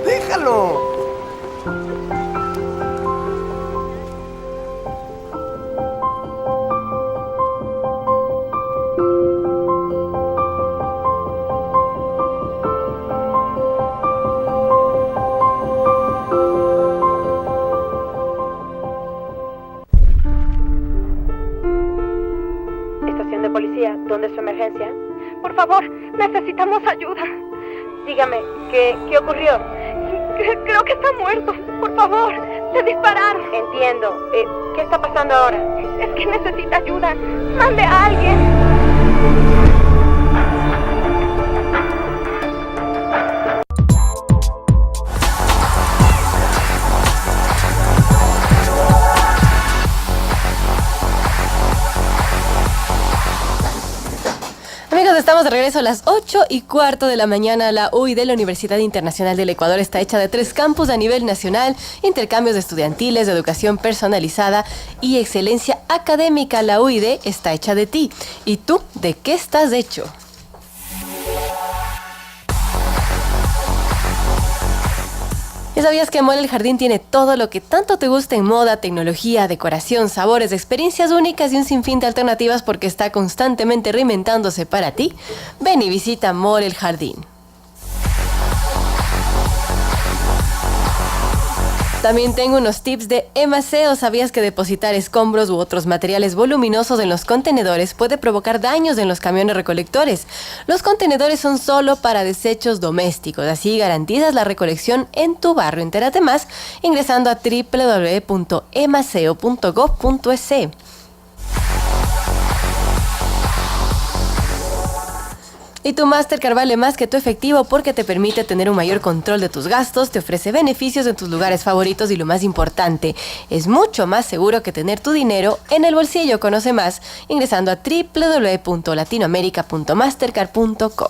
Déjalo. Estación de policía, ¿dónde es su emergencia? Por favor, necesitamos ayuda. Dígame, ¿qué ocurrió? Creo que está muerto. Por favor, le dispararon. Entiendo. ¿Qué está pasando ahora? Es que necesita ayuda. Mande a alguien. Amigos, estamos de regreso a las 8:15 de la mañana. La UI de la Universidad Internacional del Ecuador está hecha de 3 campus a nivel nacional, intercambios estudiantiles, de educación personalizada y excelencia académica. La UID está hecha de ti. ¿Y tú, de qué estás hecho? ¿Ya sabías que Mall El Jardín tiene todo lo que tanto te gusta en moda, tecnología, decoración, sabores, experiencias únicas y un sinfín de alternativas porque está constantemente reinventándose para ti? Ven y visita Mall El Jardín. También tengo unos tips de Emaceo. ¿Sabías que depositar escombros u otros materiales voluminosos en los contenedores puede provocar daños en los camiones recolectores? Los contenedores son solo para desechos domésticos, así garantizas la recolección en tu barrio. Entérate más ingresando a www.emaceo.gov.es. Y tu Mastercard vale más que tu efectivo porque te permite tener un mayor control de tus gastos, te ofrece beneficios en tus lugares favoritos y lo más importante, es mucho más seguro que tener tu dinero en el bolsillo. Conoce más ingresando a www.latinoamerica.mastercard.com.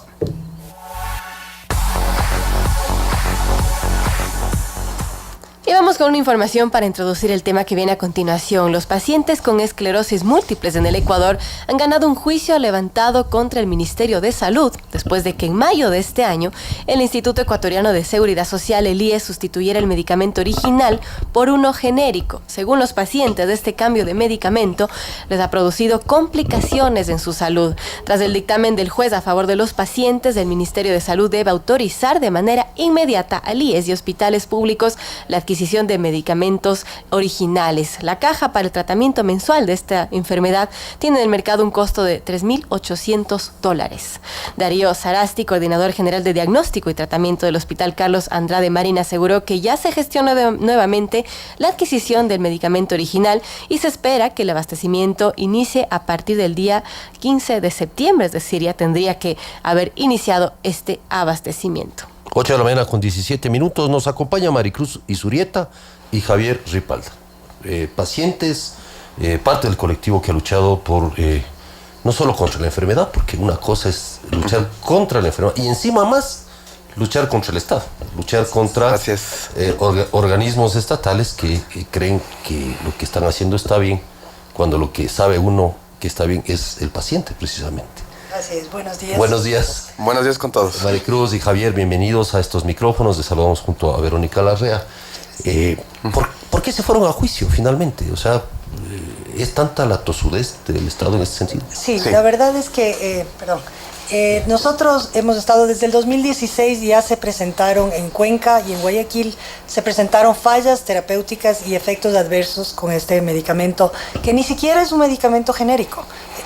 Y vamos con una información para introducir el tema que viene a continuación. Los pacientes con esclerosis múltiples en el Ecuador han ganado un juicio levantado contra el Ministerio de Salud después de que en mayo de este año el Instituto Ecuatoriano de Seguridad Social, el IES, sustituyera el medicamento original por uno genérico. Según los pacientes, este cambio de medicamento les ha producido complicaciones en su salud. Tras el dictamen del juez a favor de los pacientes, el Ministerio de Salud debe autorizar de manera inmediata al IES y hospitales públicos la adquisición de medicamentos originales. La caja para el tratamiento mensual de esta enfermedad tiene en el mercado un costo de $3.800. Darío Sarasti, coordinador general de diagnóstico y tratamiento del Hospital Carlos Andrade Marín, aseguró que ya se gestiona nuevamente la adquisición del medicamento original y se espera que el abastecimiento inicie a partir del día 15 de septiembre, es decir, ya tendría que haber iniciado este abastecimiento. 8 de la mañana con 17 minutos, nos acompaña Maricruz Isurieta y Javier Ripalda, pacientes, parte del colectivo que ha luchado por, no solo contra la enfermedad, porque una cosa es luchar contra la enfermedad y encima más luchar contra el Estado, luchar contra organismos estatales que creen que lo que están haciendo está bien, cuando lo que sabe uno que está bien es el paciente precisamente. Así es, buenos días. Buenos días. Buenos días con todos. Maricruz y Javier, bienvenidos a estos micrófonos. Les saludamos junto a Verónica Larrea. ¿Por qué se fueron a juicio finalmente? O sea, ¿es tanta la tosudez del Estado en ese sentido? Sí, la verdad es que, nosotros hemos estado desde el 2016, ya se presentaron en Cuenca y en Guayaquil, se presentaron fallas terapéuticas y efectos adversos con este medicamento, que ni siquiera es un medicamento genérico,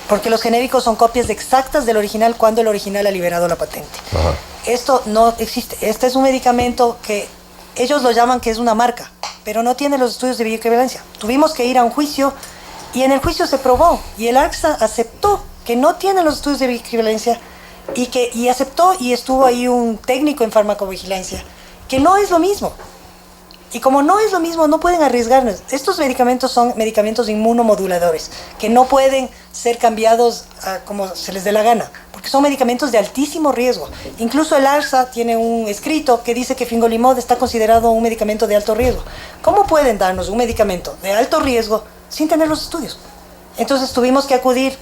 porque los genéricos son copias exactas del original cuando el original ha liberado la patente. Ajá. Esto no existe. Este es un medicamento que ellos lo llaman que es una marca, pero no tiene los estudios de bioequivalencia. Tuvimos que ir a un juicio y en el juicio se probó y el AXA aceptó que no tiene los estudios de bioequivalencia y aceptó, y estuvo ahí un técnico en farmacovigilancia, que no es lo mismo. Y como no es lo mismo, no pueden arriesgarnos. Estos medicamentos son medicamentos inmunomoduladores, que no pueden ser cambiados como se les dé la gana, porque son medicamentos de altísimo riesgo. Incluso el ARSA tiene un escrito que dice que fingolimod está considerado un medicamento de alto riesgo. ¿Cómo pueden darnos un medicamento de alto riesgo sin tener los estudios? Entonces tuvimos que acudir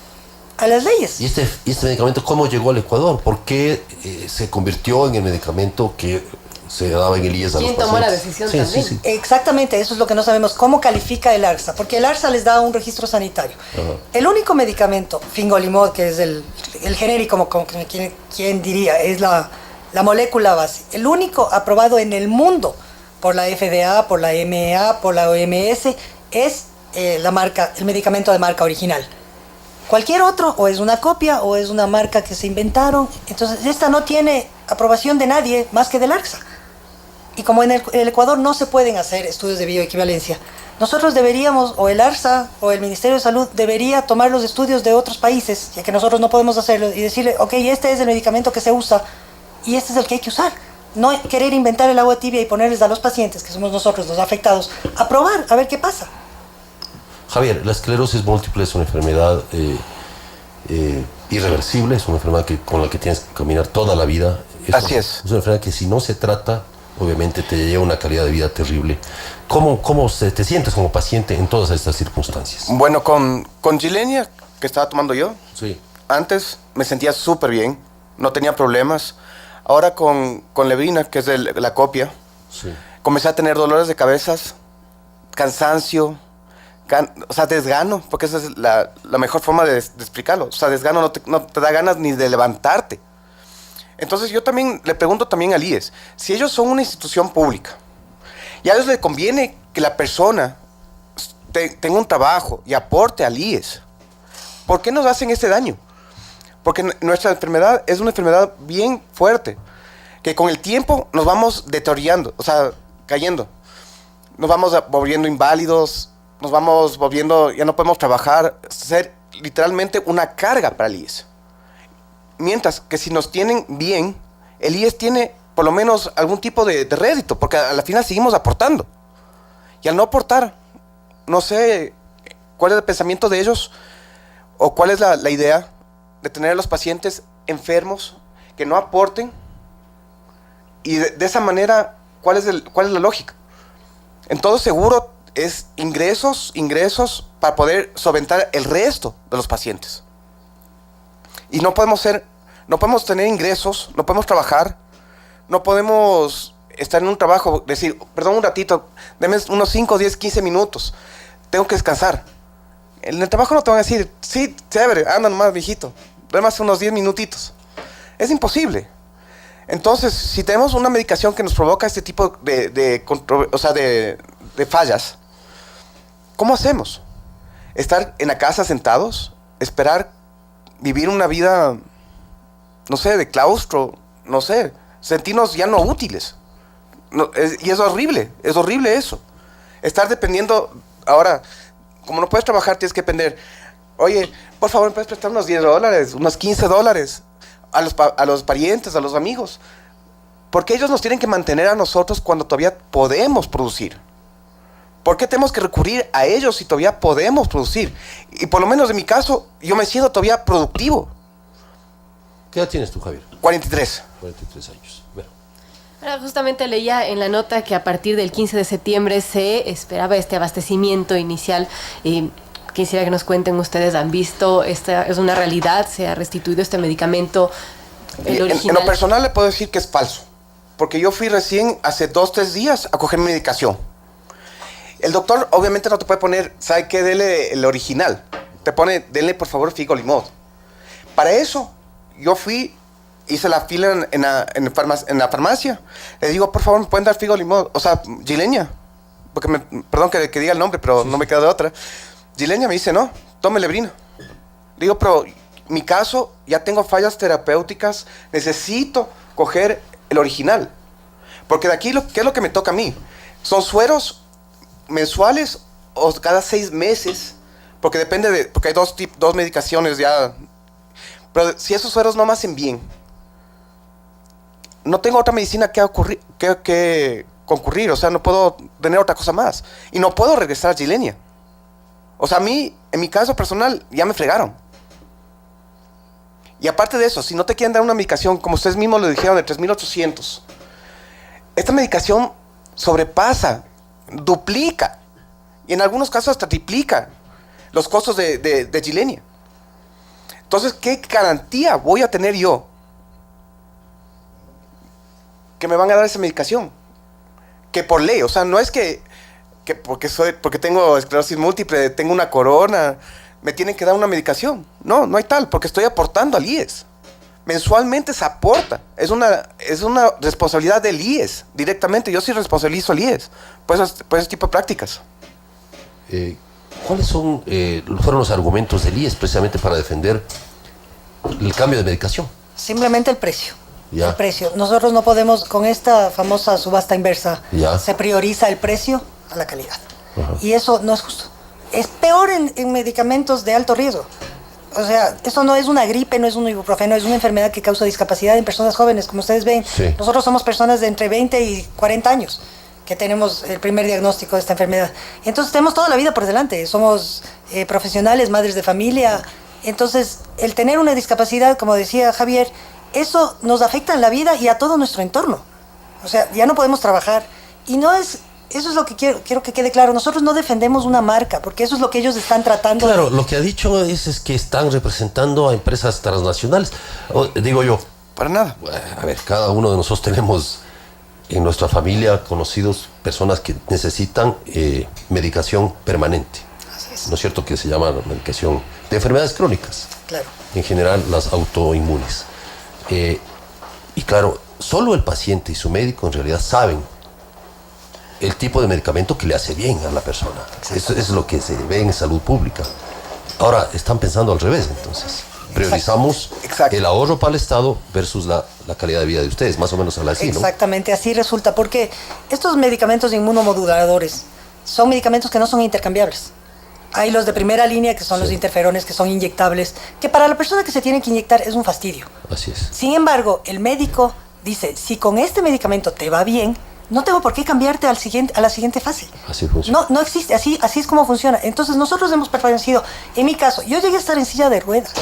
a las leyes. ¿Y este medicamento cómo llegó al Ecuador? ¿Por qué se convirtió en el medicamento que se daba en el IES a los pacientes? ¿Quién tomó la decisión también? Sí. Exactamente, eso es lo que no sabemos. ¿Cómo califica el ARSA? Porque el ARSA les da un registro sanitario. Ajá. El único medicamento, fingolimod, que es el genérico, como quien diría, es la molécula base. El único aprobado en el mundo por la FDA, por la EMA, por la OMS, es el medicamento de marca original. Cualquier otro o es una copia o es una marca que se inventaron. Entonces esta no tiene aprobación de nadie más que del ARSA. Y como en el Ecuador no se pueden hacer estudios de bioequivalencia, nosotros deberíamos, o el ARSA o el Ministerio de Salud debería tomar los estudios de otros países, ya que nosotros no podemos hacerlo, y decirle, ok, este es el medicamento que se usa y este es el que hay que usar. No querer inventar el agua tibia y ponerles a los pacientes, que somos nosotros los afectados, a probar, a ver qué pasa. Javier, la esclerosis múltiple es una enfermedad irreversible, es una enfermedad con la que tienes que caminar toda la vida. Así es. Es una enfermedad que si no se trata, obviamente te lleva una calidad de vida terrible. ¿Cómo te sientes como paciente en todas estas circunstancias? Bueno, con Gilenya, que estaba tomando yo, sí, antes me sentía súper bien, no tenía problemas. Ahora con Levina, que es la copia, sí, comencé a tener dolores de cabezas, cansancio, desgano, porque esa es la mejor forma de explicarlo. O sea, desgano no te da ganas ni de levantarte. Entonces yo también le pregunto también al IES, si ellos son una institución pública Y a ellos les conviene que la persona tenga un trabajo y aporte al IES. ¿Por qué nos hacen este daño? Porque nuestra enfermedad es una enfermedad bien fuerte, que con el tiempo nos vamos deteriorando, o sea, cayendo. Nos vamos volviendo inválidos, nos vamos volviendo, ya no podemos trabajar, ser literalmente una carga para el IES. Mientras que si nos tienen bien, el IES tiene por lo menos algún tipo de rédito, porque a la final seguimos aportando. Y al no aportar, no sé cuál es el pensamiento de ellos o cuál es la idea de tener a los pacientes enfermos que no aporten, y de esa manera, ¿cuál es la lógica? En todo seguro es ingresos para poder solventar el resto de los pacientes. Y no podemos tener ingresos, no podemos trabajar, no podemos estar en un trabajo, decir, perdón un ratito, deme unos 5, 10, 15 minutos, tengo que descansar. En el trabajo no te van a decir, sí, chévere, anda nomás, viejito, deme unos 10 minutitos. Es imposible. Entonces, si tenemos una medicación que nos provoca este tipo de fallas, ¿cómo hacemos? ¿Estar en la casa sentados? ¿Esperar vivir una vida, no sé, de claustro? No sé, sentirnos ya no útiles. Y es horrible eso. Estar dependiendo, ahora, como no puedes trabajar, tienes que depender. Oye, por favor, ¿me puedes prestar unos $10, unos $15 a los parientes, a los amigos? Porque ellos nos tienen que mantener a nosotros cuando todavía podemos producir. ¿Por qué tenemos que recurrir a ellos si todavía podemos producir? Y por lo menos en mi caso, yo me siento todavía productivo. ¿Qué edad tienes tú, Javier? 43. 43 años. Bueno. Ahora, justamente leía en la nota que a partir del 15 de septiembre se esperaba este abastecimiento inicial. Quisiera que nos cuenten ustedes, ¿han visto? ¿Esta es una realidad? ¿Se ha restituido este medicamento, el original? En lo personal le puedo decir que es falso. Porque yo fui recién hace 2, 3 días a coger mi medicación. El doctor obviamente no te puede poner, ¿sabe qué? Dele el original. Te pone, denle por favor Figolimod. Para eso, yo fui, hice la fila en la farmacia. Le digo, por favor, ¿me pueden dar Figolimod? O sea, Gilenya. Porque perdón que diga el nombre, pero sí, no me queda de otra. Gilenya me dice, no, tome Lebrina. Digo, pero mi caso, ya tengo fallas terapéuticas, necesito coger el original. Porque de aquí, ¿qué es lo que me toca a mí? Son sueros mensuales o cada 6 meses, porque depende porque hay dos medicaciones ya. Pero si esos sueros no me hacen bien, no tengo otra medicina que concurrir, o sea, no puedo tener otra cosa más. Y no puedo regresar a Gilenya. O sea, a mí, en mi caso personal, ya me fregaron. Y aparte de eso, si no te quieren dar una medicación, como ustedes mismos lo dijeron, de 3.800, esta medicación sobrepasa, duplica, y en algunos casos hasta triplica los costos de Gilenya. Entonces, ¿qué garantía voy a tener yo que me van a dar esa medicación? Que por ley, o sea, no es que porque tengo esclerosis múltiple, tengo una corona, me tienen que dar una medicación. No, no hay tal, porque estoy aportando al IES. Mensualmente se aporta. Es una responsabilidad del IES, directamente. Yo sí responsabilizo al IES por ese tipo de prácticas. ¿Cuáles fueron los argumentos del IES precisamente para defender el cambio de medicación? Simplemente el precio. Ya. El precio. Nosotros no podemos, con esta famosa subasta inversa, se prioriza el precio a la calidad. Ajá. Y eso no es justo. Es peor en medicamentos de alto riesgo. O sea, eso no es una gripe, no es un ibuprofeno, es una enfermedad que causa discapacidad en personas jóvenes. Como ustedes ven, sí, nosotros somos personas de entre 20 y 40 años que tenemos el primer diagnóstico de esta enfermedad. Entonces tenemos toda la vida por delante. Somos profesionales, madres de familia. Entonces, el tener una discapacidad, como decía Javier, eso nos afecta en la vida y a todo nuestro entorno. O sea, ya no podemos trabajar. Y no es... Eso es lo que quiero que quede claro. Nosotros no defendemos una marca, porque eso es lo que ellos están tratando. Claro, lo que ha dicho es que están representando a empresas transnacionales. Digo yo. Para nada. A ver, cada uno de nosotros tenemos en nuestra familia conocidos, personas que necesitan medicación permanente. Así es. ¿No es cierto? Que se llama medicación de enfermedades crónicas. Claro. En general, las autoinmunes. Y claro, solo el paciente y su médico en realidad saben el tipo de medicamento que le hace bien a la persona. Eso es lo que se ve en salud pública. Ahora, están pensando al revés, entonces. Priorizamos el ahorro para el Estado versus la calidad de vida de ustedes, más o menos así, ¿no? Exactamente, así resulta, porque estos medicamentos inmunomoduladores son medicamentos que no son intercambiables. Hay los de primera línea, que son los interferones, que son inyectables, que para la persona que se tiene que inyectar es un fastidio. Así es. Sin embargo, el médico dice, si con este medicamento te va bien, no tengo por qué cambiarte a la siguiente fase. Así funciona. No existe, así es como funciona. Entonces nosotros hemos permanecido, en mi caso, yo llegué a estar en silla de ruedas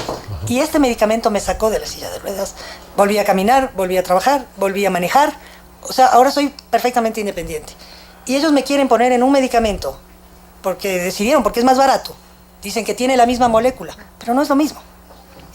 y este medicamento me sacó de la silla de ruedas. Volví a caminar, volví a trabajar, volví a manejar. O sea, ahora soy perfectamente independiente. Y ellos me quieren poner en un medicamento porque decidieron, porque es más barato. Dicen que tiene la misma molécula, pero no es lo mismo.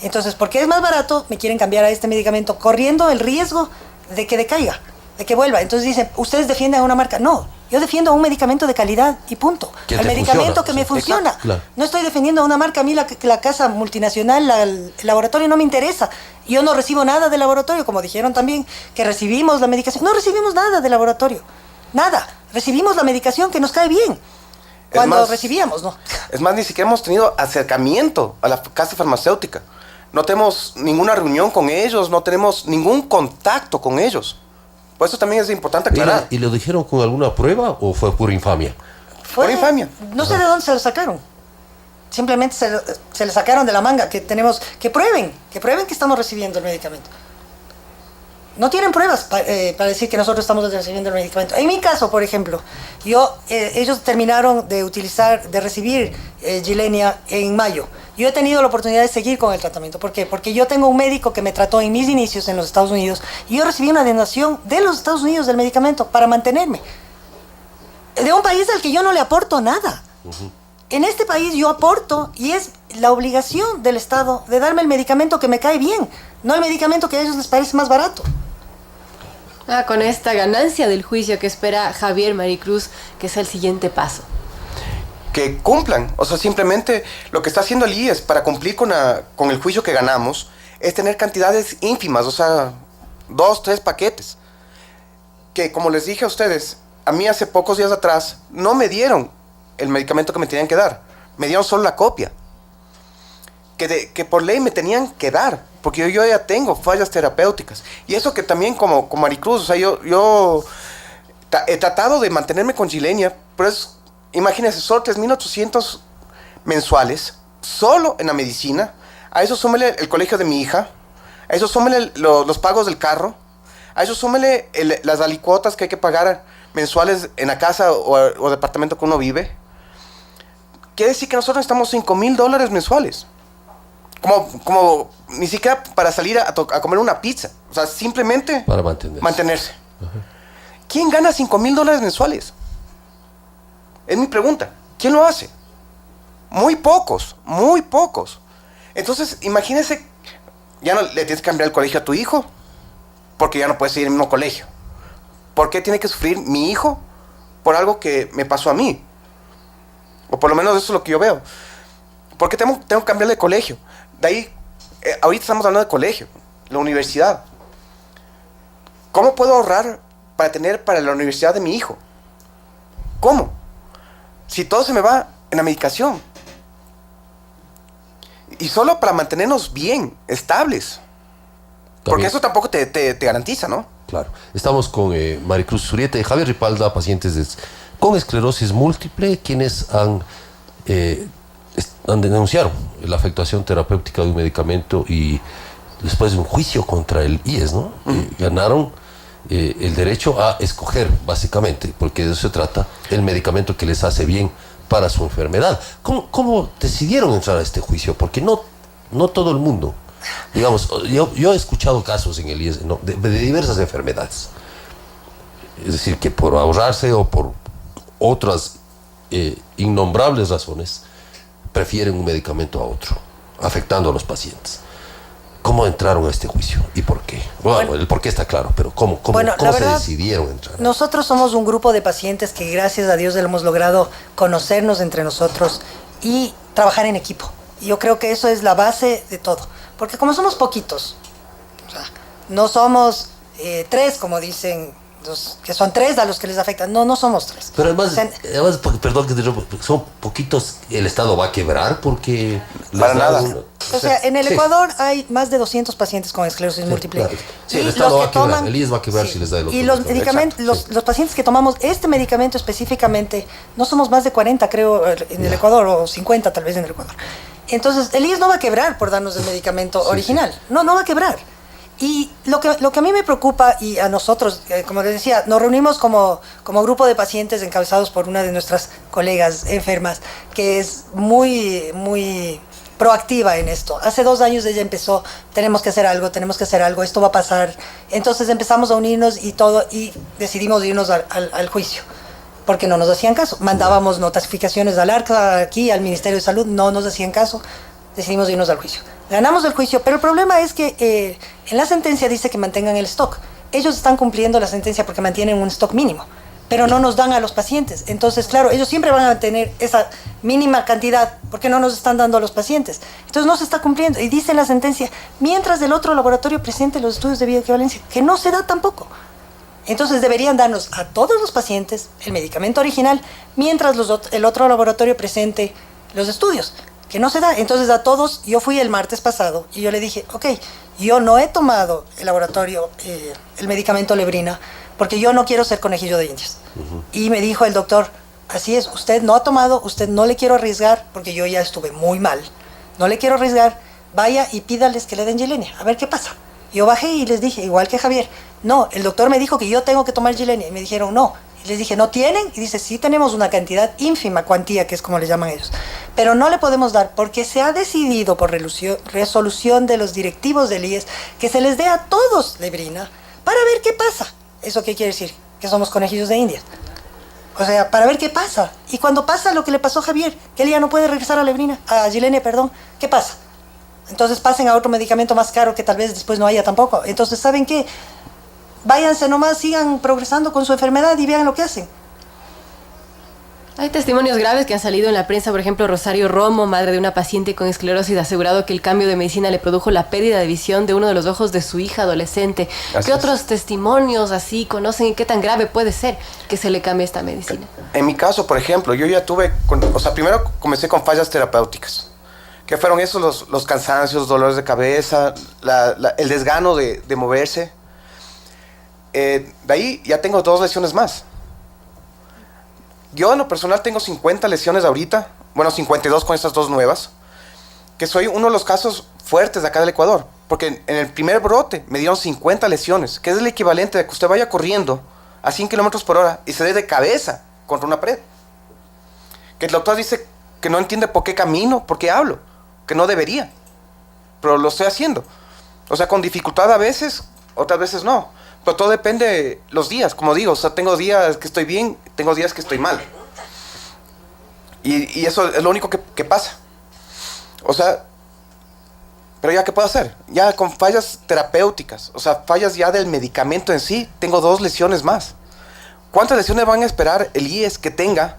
Entonces, porque es más barato, me quieren cambiar a este medicamento corriendo el riesgo de que decaiga, de que vuelva. Entonces dicen, ustedes defienden a una marca. No, yo defiendo a un medicamento de calidad y punto. El medicamento que me funciona. Exacto, claro. No estoy defendiendo a una marca. A mí la casa multinacional, el laboratorio no me interesa. Yo no recibo nada del laboratorio, como dijeron también, que recibimos la medicación. No recibimos nada del laboratorio. Nada. Recibimos la medicación que nos cae bien. Cuando recibíamos, ¿no? Es más, ni siquiera hemos tenido acercamiento a la casa farmacéutica. No tenemos ninguna reunión con ellos, no tenemos ningún contacto con ellos. Por eso también es importante aclarar. ¿Y lo dijeron con alguna prueba o fue pura infamia? Pura infamia. No sé de dónde se lo sacaron. Simplemente se le sacaron de la manga, que prueben que estamos recibiendo el medicamento. No tienen pruebas para decir que nosotros estamos recibiendo el medicamento. En mi caso, por ejemplo, ellos terminaron de recibir Gilenya en mayo. Yo he tenido la oportunidad de seguir con el tratamiento. ¿Por qué? Porque yo tengo un médico que me trató en mis inicios en los Estados Unidos y yo recibí una donación de los Estados Unidos del medicamento para mantenerme. De un país al que yo no le aporto nada. En este país yo aporto y es la obligación del Estado de darme el medicamento que me cae bien, no el medicamento que a ellos les parece más barato. Con esta ganancia del juicio que espera Javier Maricruz, que es el siguiente paso. Que cumplan. O sea, simplemente lo que está haciendo el IES para cumplir con el juicio que ganamos es tener cantidades ínfimas, o sea, 2, 3 paquetes. Que como les dije a ustedes, a mí hace pocos días atrás no me dieron el medicamento que me tenían que dar. Me dieron solo la copia. Que por ley me tenían que dar, porque yo ya tengo fallas terapéuticas. Y eso que también como Maricruz, o sea, yo he tratado de mantenerme con Gilenya, pero es, imagínense, solo 3,800 mensuales, solo en la medicina. A eso súmele el colegio de mi hija, a eso súmele los pagos del carro, a eso súmele las alicuotas que hay que pagar mensuales en la casa o departamento que uno vive. Quiere decir que nosotros necesitamos $5,000 mensuales. Como ni siquiera para salir a comer una pizza. O sea, simplemente para mantenerse. ¿Quién gana $5,000 mensuales? Es mi pregunta. ¿Quién lo hace? Muy pocos, muy pocos. Entonces, imagínese, ya no le tienes que cambiar el colegio a tu hijo, porque ya no puedes ir en el mismo colegio. ¿Por qué tiene que sufrir mi hijo por algo que me pasó a mí? O por lo menos eso es lo que yo veo. ¿Por qué tengo que cambiarle de colegio? De ahí, ahorita estamos hablando de colegio, la universidad. ¿Cómo puedo ahorrar para la universidad de mi hijo? ¿Cómo? Si todo se me va en la medicación. Y solo para mantenernos bien, estables. Porque eso tampoco te garantiza, ¿no? Claro. Estamos con Maricruz Zurieta y Javier Ripalda, pacientes con esclerosis múltiple, quienes denunciaron la afectación terapéutica de un medicamento y después de un juicio contra el IES, ¿no? Ganaron el derecho a escoger, básicamente, porque de eso se trata, el medicamento que les hace bien para su enfermedad. ¿Cómo decidieron entrar a este juicio? Porque no todo el mundo, digamos, yo he escuchado casos en el IES de diversas enfermedades. Es decir, que por ahorrarse o por otras innombrables razones, prefieren un medicamento a otro, afectando a los pacientes. ¿Cómo entraron a este juicio y por qué? Bueno, el por qué está claro, pero ¿cómo se decidieron entrar? Nosotros somos un grupo de pacientes que gracias a Dios hemos logrado conocernos entre nosotros y trabajar en equipo. Y yo creo que eso es la base de todo. Porque como somos poquitos, o sea, no somos 3 como dicen que son 3 a los que les afecta. No, no somos 3. Pero además, perdón que te rompa, son poquitos, el Estado va a quebrar porque... Para nada. O sea, en el Ecuador hay más de 200 pacientes con esclerosis múltiple. Claro. Sí, Y el Estado va a quebrar, toman- el IES va a quebrar si les da el otro. Y los medicamento. medicamentos, los pacientes que tomamos este medicamento específicamente, no somos más de 40, creo, en el Ecuador, o 50 tal vez en el Ecuador. Entonces, el IES no va a quebrar por darnos el medicamento original. No, no va a quebrar. Y lo que a mí me preocupa, y a nosotros, como les decía, nos reunimos como grupo de pacientes encabezados por una de nuestras colegas enfermas, que es muy proactiva en esto. Hace 2 años ella empezó, tenemos que hacer algo, esto va a pasar. Entonces empezamos a unirnos y decidimos irnos al juicio, porque no nos hacían caso. Mandábamos notificaciones al ARCA, aquí, al Ministerio de Salud, no nos hacían caso. Decidimos irnos al juicio. Ganamos el juicio, pero el problema es que en la sentencia dice que mantengan el stock. Ellos están cumpliendo la sentencia porque mantienen un stock mínimo, pero no nos dan a los pacientes. Entonces, claro, ellos siempre van a tener esa mínima cantidad porque no nos están dando a los pacientes. Entonces no se está cumpliendo. Y dice en la sentencia, mientras el otro laboratorio presente los estudios de bioequivalencia, que no se da tampoco. Entonces deberían darnos a todos los pacientes el medicamento original, mientras el otro laboratorio presente los estudios, que no se da. Entonces a todos, yo fui el martes pasado y yo le dije, ok, yo no he tomado el laboratorio, el medicamento Lebrina, porque yo no quiero ser conejillo de indias. Y me dijo el doctor, así es, usted no ha tomado, usted no le quiero arriesgar, porque yo ya estuve muy mal, no le quiero arriesgar, vaya y pídales que le den Gilenya, a ver qué pasa. Yo bajé y les dije, igual que Javier, no, el doctor me dijo que yo tengo que tomar Gilenya, y me dijeron no. Y les dije, ¿no tienen? Y dice, sí tenemos una cantidad ínfima, cuantía, que es como le llaman ellos. Pero no le podemos dar porque se ha decidido por resolución de los directivos del IES que se les dé a todos Lebrina para ver qué pasa. ¿Eso qué quiere decir? Que somos conejillos de indias. O sea, para ver qué pasa. Y cuando pasa lo que le pasó a Javier, que él ya no puede regresar a Gilenya, ¿qué pasa? Entonces pasen a otro medicamento más caro que tal vez después no haya tampoco. Entonces, ¿saben qué? Váyanse nomás, sigan progresando con su enfermedad y vean lo que hacen. Hay testimonios graves que han salido en la prensa. Por ejemplo, Rosario Romo, madre de una paciente con esclerosis, ha asegurado que el cambio de medicina le produjo la pérdida de visión de uno de los ojos de su hija adolescente. ¿Qué otros testimonios así conocen y qué tan grave puede ser que se le cambie esta medicina? En mi caso, por ejemplo, yo ya tuve, primero comencé con fallas terapéuticas, que fueron esos los cansancios, dolores de cabeza, el desgano de moverse. De ahí ya tengo 2 lesiones más. Yo en lo personal tengo 50 lesiones ahorita, bueno, 52 con estas 2 nuevas, que soy uno de los casos fuertes de acá del Ecuador, porque en el primer brote me dieron 50 lesiones, que es el equivalente de que usted vaya corriendo a 100 kilómetros por hora y se dé de cabeza contra una pared. Que el doctor dice que no entiende por qué camino, por qué hablo, que no debería, pero lo estoy haciendo. O sea, con dificultad a veces, otras veces no. Pero todo depende de los días, como digo, o sea, tengo días que estoy bien, tengo días que estoy mal. Y eso es lo único que pasa. O sea, pero ya, ¿qué puedo hacer? Ya con fallas terapéuticas, o sea, fallas ya del medicamento en sí, tengo 2 lesiones más. ¿Cuántas lesiones van a esperar el IES que tenga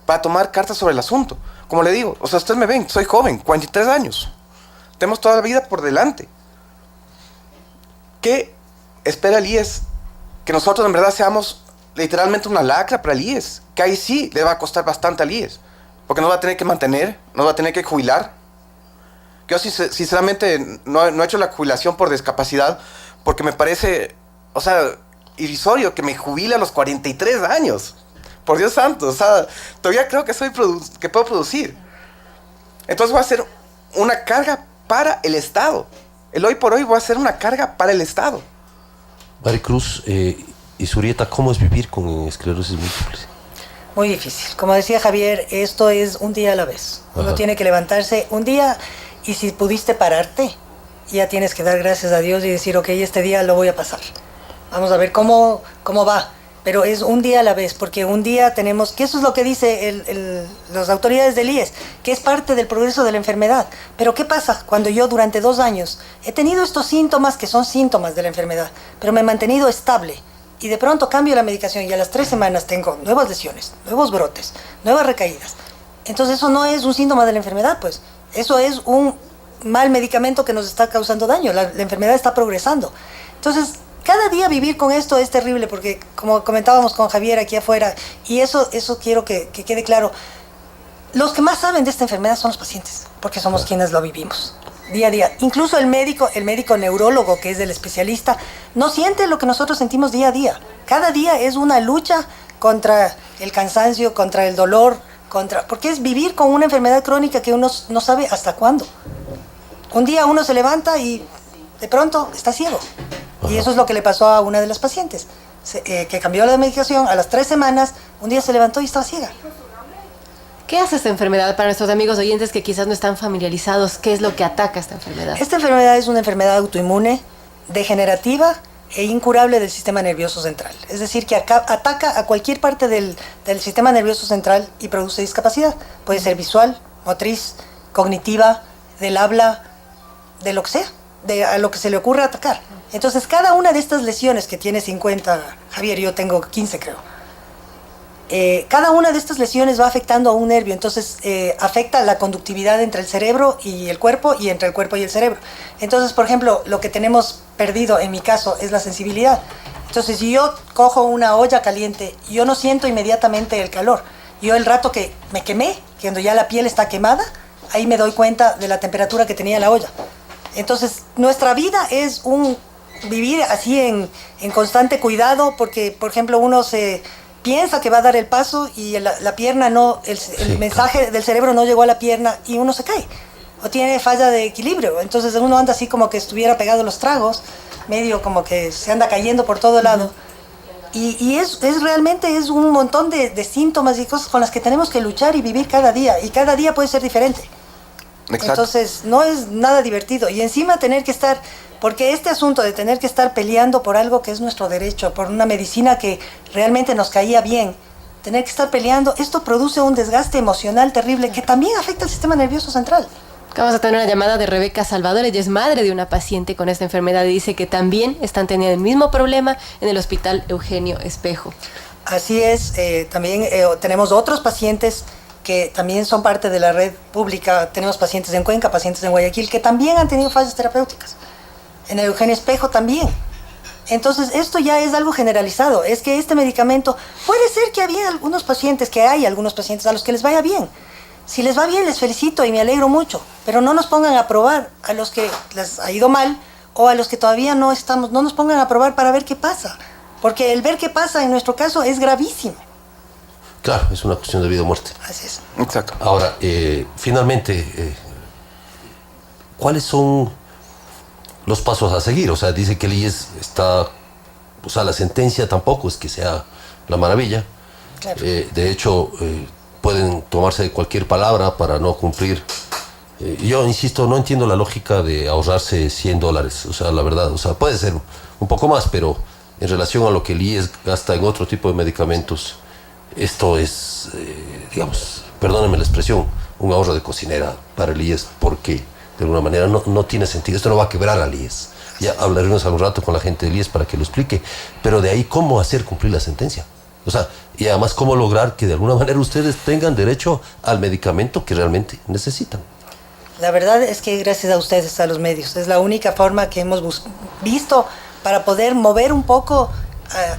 para tomar cartas sobre el asunto? Como le digo, o sea, ustedes me ven, soy joven, 43 años. Tenemos toda la vida por delante. ¿Qué espera el IES? Que nosotros en verdad seamos literalmente una lacra para el IES, que ahí sí le va a costar bastante al IES, porque nos va a tener que mantener, nos va a tener que jubilar. Yo sinceramente no he hecho la jubilación por discapacidad, porque me parece, o sea, irrisorio que me jubile a los 43 años. Por Dios santo, o sea, todavía creo que que puedo producir. Entonces va a ser una carga para el Estado. El hoy por hoy va a ser una carga para el Estado. Maricruz y Zurieta, ¿cómo es vivir con esclerosis múltiple? Muy difícil. Como decía Javier, esto es un día a la vez. Uno tiene que levantarse un día y si pudiste pararte, ya tienes que dar gracias a Dios y decir, ok, este día lo voy a pasar. Vamos a ver cómo va. Pero es un día a la vez, porque un día tenemos, que eso es lo que dice las autoridades del IES, que es parte del progreso de la enfermedad. Pero ¿qué pasa cuando yo durante 2 años he tenido estos síntomas que son síntomas de la enfermedad, pero me he mantenido estable y de pronto cambio la medicación y a las 3 semanas tengo nuevas lesiones, nuevos brotes, nuevas recaídas? Entonces eso no es un síntoma de la enfermedad, pues. Eso es un mal medicamento que nos está causando daño, la enfermedad está progresando. Entonces, cada día vivir con esto es terrible, porque como comentábamos con Javier aquí afuera, y eso quiero que quede claro, los que más saben de esta enfermedad son los pacientes, porque somos quienes lo vivimos día a día. Incluso el médico neurólogo, que es el especialista, no siente lo que nosotros sentimos día a día. Cada día es una lucha contra el cansancio, contra el dolor, porque es vivir con una enfermedad crónica que uno no sabe hasta cuándo. Un día uno se levanta y de pronto está ciego. Y eso es lo que le pasó a una de las pacientes, que cambió la medicación. A las 3 semanas, un día se levantó y estaba ciega. ¿Qué hace esta enfermedad para nuestros amigos oyentes que quizás no están familiarizados? ¿Qué es lo que ataca esta enfermedad? Esta enfermedad es una enfermedad autoinmune, degenerativa e incurable del sistema nervioso central. Es decir, que ataca a cualquier parte del sistema nervioso central y produce discapacidad. Puede ser visual, motriz, cognitiva, del habla, de lo que sea, a lo que se le ocurra atacar. Entonces, cada una de estas lesiones, que tiene 50, Javier, yo tengo 15 creo, cada una de estas lesiones va afectando a un nervio, entonces afecta la conductividad entre el cerebro y el cuerpo, y entre el cuerpo y el cerebro. Entonces, por ejemplo, lo que tenemos perdido en mi caso es la sensibilidad. Entonces, si yo cojo una olla caliente, yo no siento inmediatamente el calor. Yo el rato que me quemé, cuando ya la piel está quemada, ahí me doy cuenta de la temperatura que tenía la olla. Entonces, nuestra vida es vivir así en constante cuidado, porque, por ejemplo, uno se piensa que va a dar el paso y la pierna no, el mensaje del cerebro no llegó a la pierna y uno se cae. O tiene falla de equilibrio. Entonces uno anda así como que estuviera pegado a los tragos, medio como que se anda cayendo por todo lado. Y es realmente es un montón de síntomas y cosas con las que tenemos que luchar y vivir cada día. Y cada día puede ser diferente. Exacto. Entonces no es nada divertido. Y encima tener que estar... Porque este asunto de tener que estar peleando por algo que es nuestro derecho, por una medicina que realmente nos caía bien, tener que estar peleando, esto produce un desgaste emocional terrible que también afecta al sistema nervioso central. Vamos a tener una llamada de Rebeca Salvador. Ella es madre de una paciente con esta enfermedad y dice que también están teniendo el mismo problema en el Hospital Eugenio Espejo. Así es, también tenemos otros pacientes que también son parte de la red pública. Tenemos pacientes en Cuenca, pacientes en Guayaquil, que también han tenido fallas terapéuticas. En el Eugenio Espejo también. Entonces, esto ya es algo generalizado. Es que este medicamento, puede ser que hay algunos pacientes a los que les vaya bien. Si les va bien, les felicito y me alegro mucho. Pero no nos pongan a probar a los que les ha ido mal, o a los que todavía no nos pongan a probar para ver qué pasa. Porque el ver qué pasa en nuestro caso es gravísimo. Claro, es una cuestión de vida o muerte. Así es. Exacto. Ahora, finalmente, ¿cuáles son los pasos a seguir? O sea, dice que el IES está... O sea, la sentencia tampoco es que sea la maravilla. Claro. De hecho, pueden tomarse cualquier palabra para no cumplir. Yo insisto, no entiendo la lógica de ahorrarse $100. O sea, la verdad, o sea, puede ser un poco más, pero en relación a lo que el IES gasta en otro tipo de medicamentos, esto es, digamos, perdónenme la expresión, un ahorro de cocinera para el IES, porque de alguna manera no tiene sentido. Esto no va a quebrar al IES. Ya hablaremos algún rato con la gente del IES para que lo explique, pero de ahí cómo hacer cumplir la sentencia. O sea, y además cómo lograr que de alguna manera ustedes tengan derecho al medicamento que realmente necesitan. La verdad es que gracias a ustedes, a los medios, es la única forma que hemos visto para poder mover un poco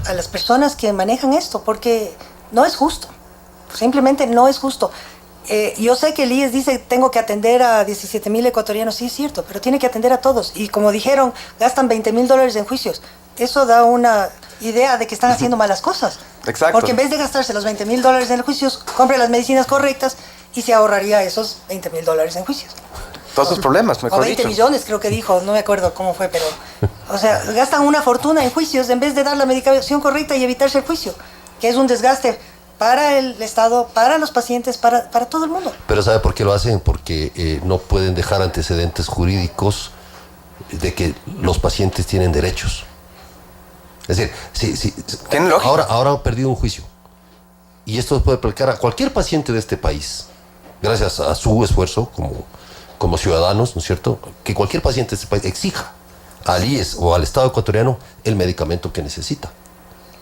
a las personas que manejan esto, porque no es justo, simplemente no es justo. Yo sé que el IES dice tengo que atender a 17,000 ecuatorianos, sí es cierto, pero tiene que atender a todos. Y como dijeron, gastan $20,000 en juicios. Eso da una idea de que están haciendo malas cosas. Exacto. Porque en vez de gastarse los $20,000 en juicios, compre las medicinas correctas y se ahorraría esos $20,000 en juicios. Todos sus problemas, mejor o 20 millones creo que dijo, no me acuerdo cómo fue, pero... O sea, gastan una fortuna en juicios en vez de dar la medicación correcta y evitarse el juicio, que es un desgaste para el Estado, para los pacientes, para todo el mundo. Pero ¿sabe por qué lo hacen? Porque no pueden dejar antecedentes jurídicos de que los pacientes tienen derechos. Es decir, si ahora ha perdido un juicio. Y esto puede aplicar a cualquier paciente de este país, gracias a su esfuerzo como ciudadanos, ¿no es cierto? Que cualquier paciente de este país exija al IES o al Estado ecuatoriano el medicamento que necesita.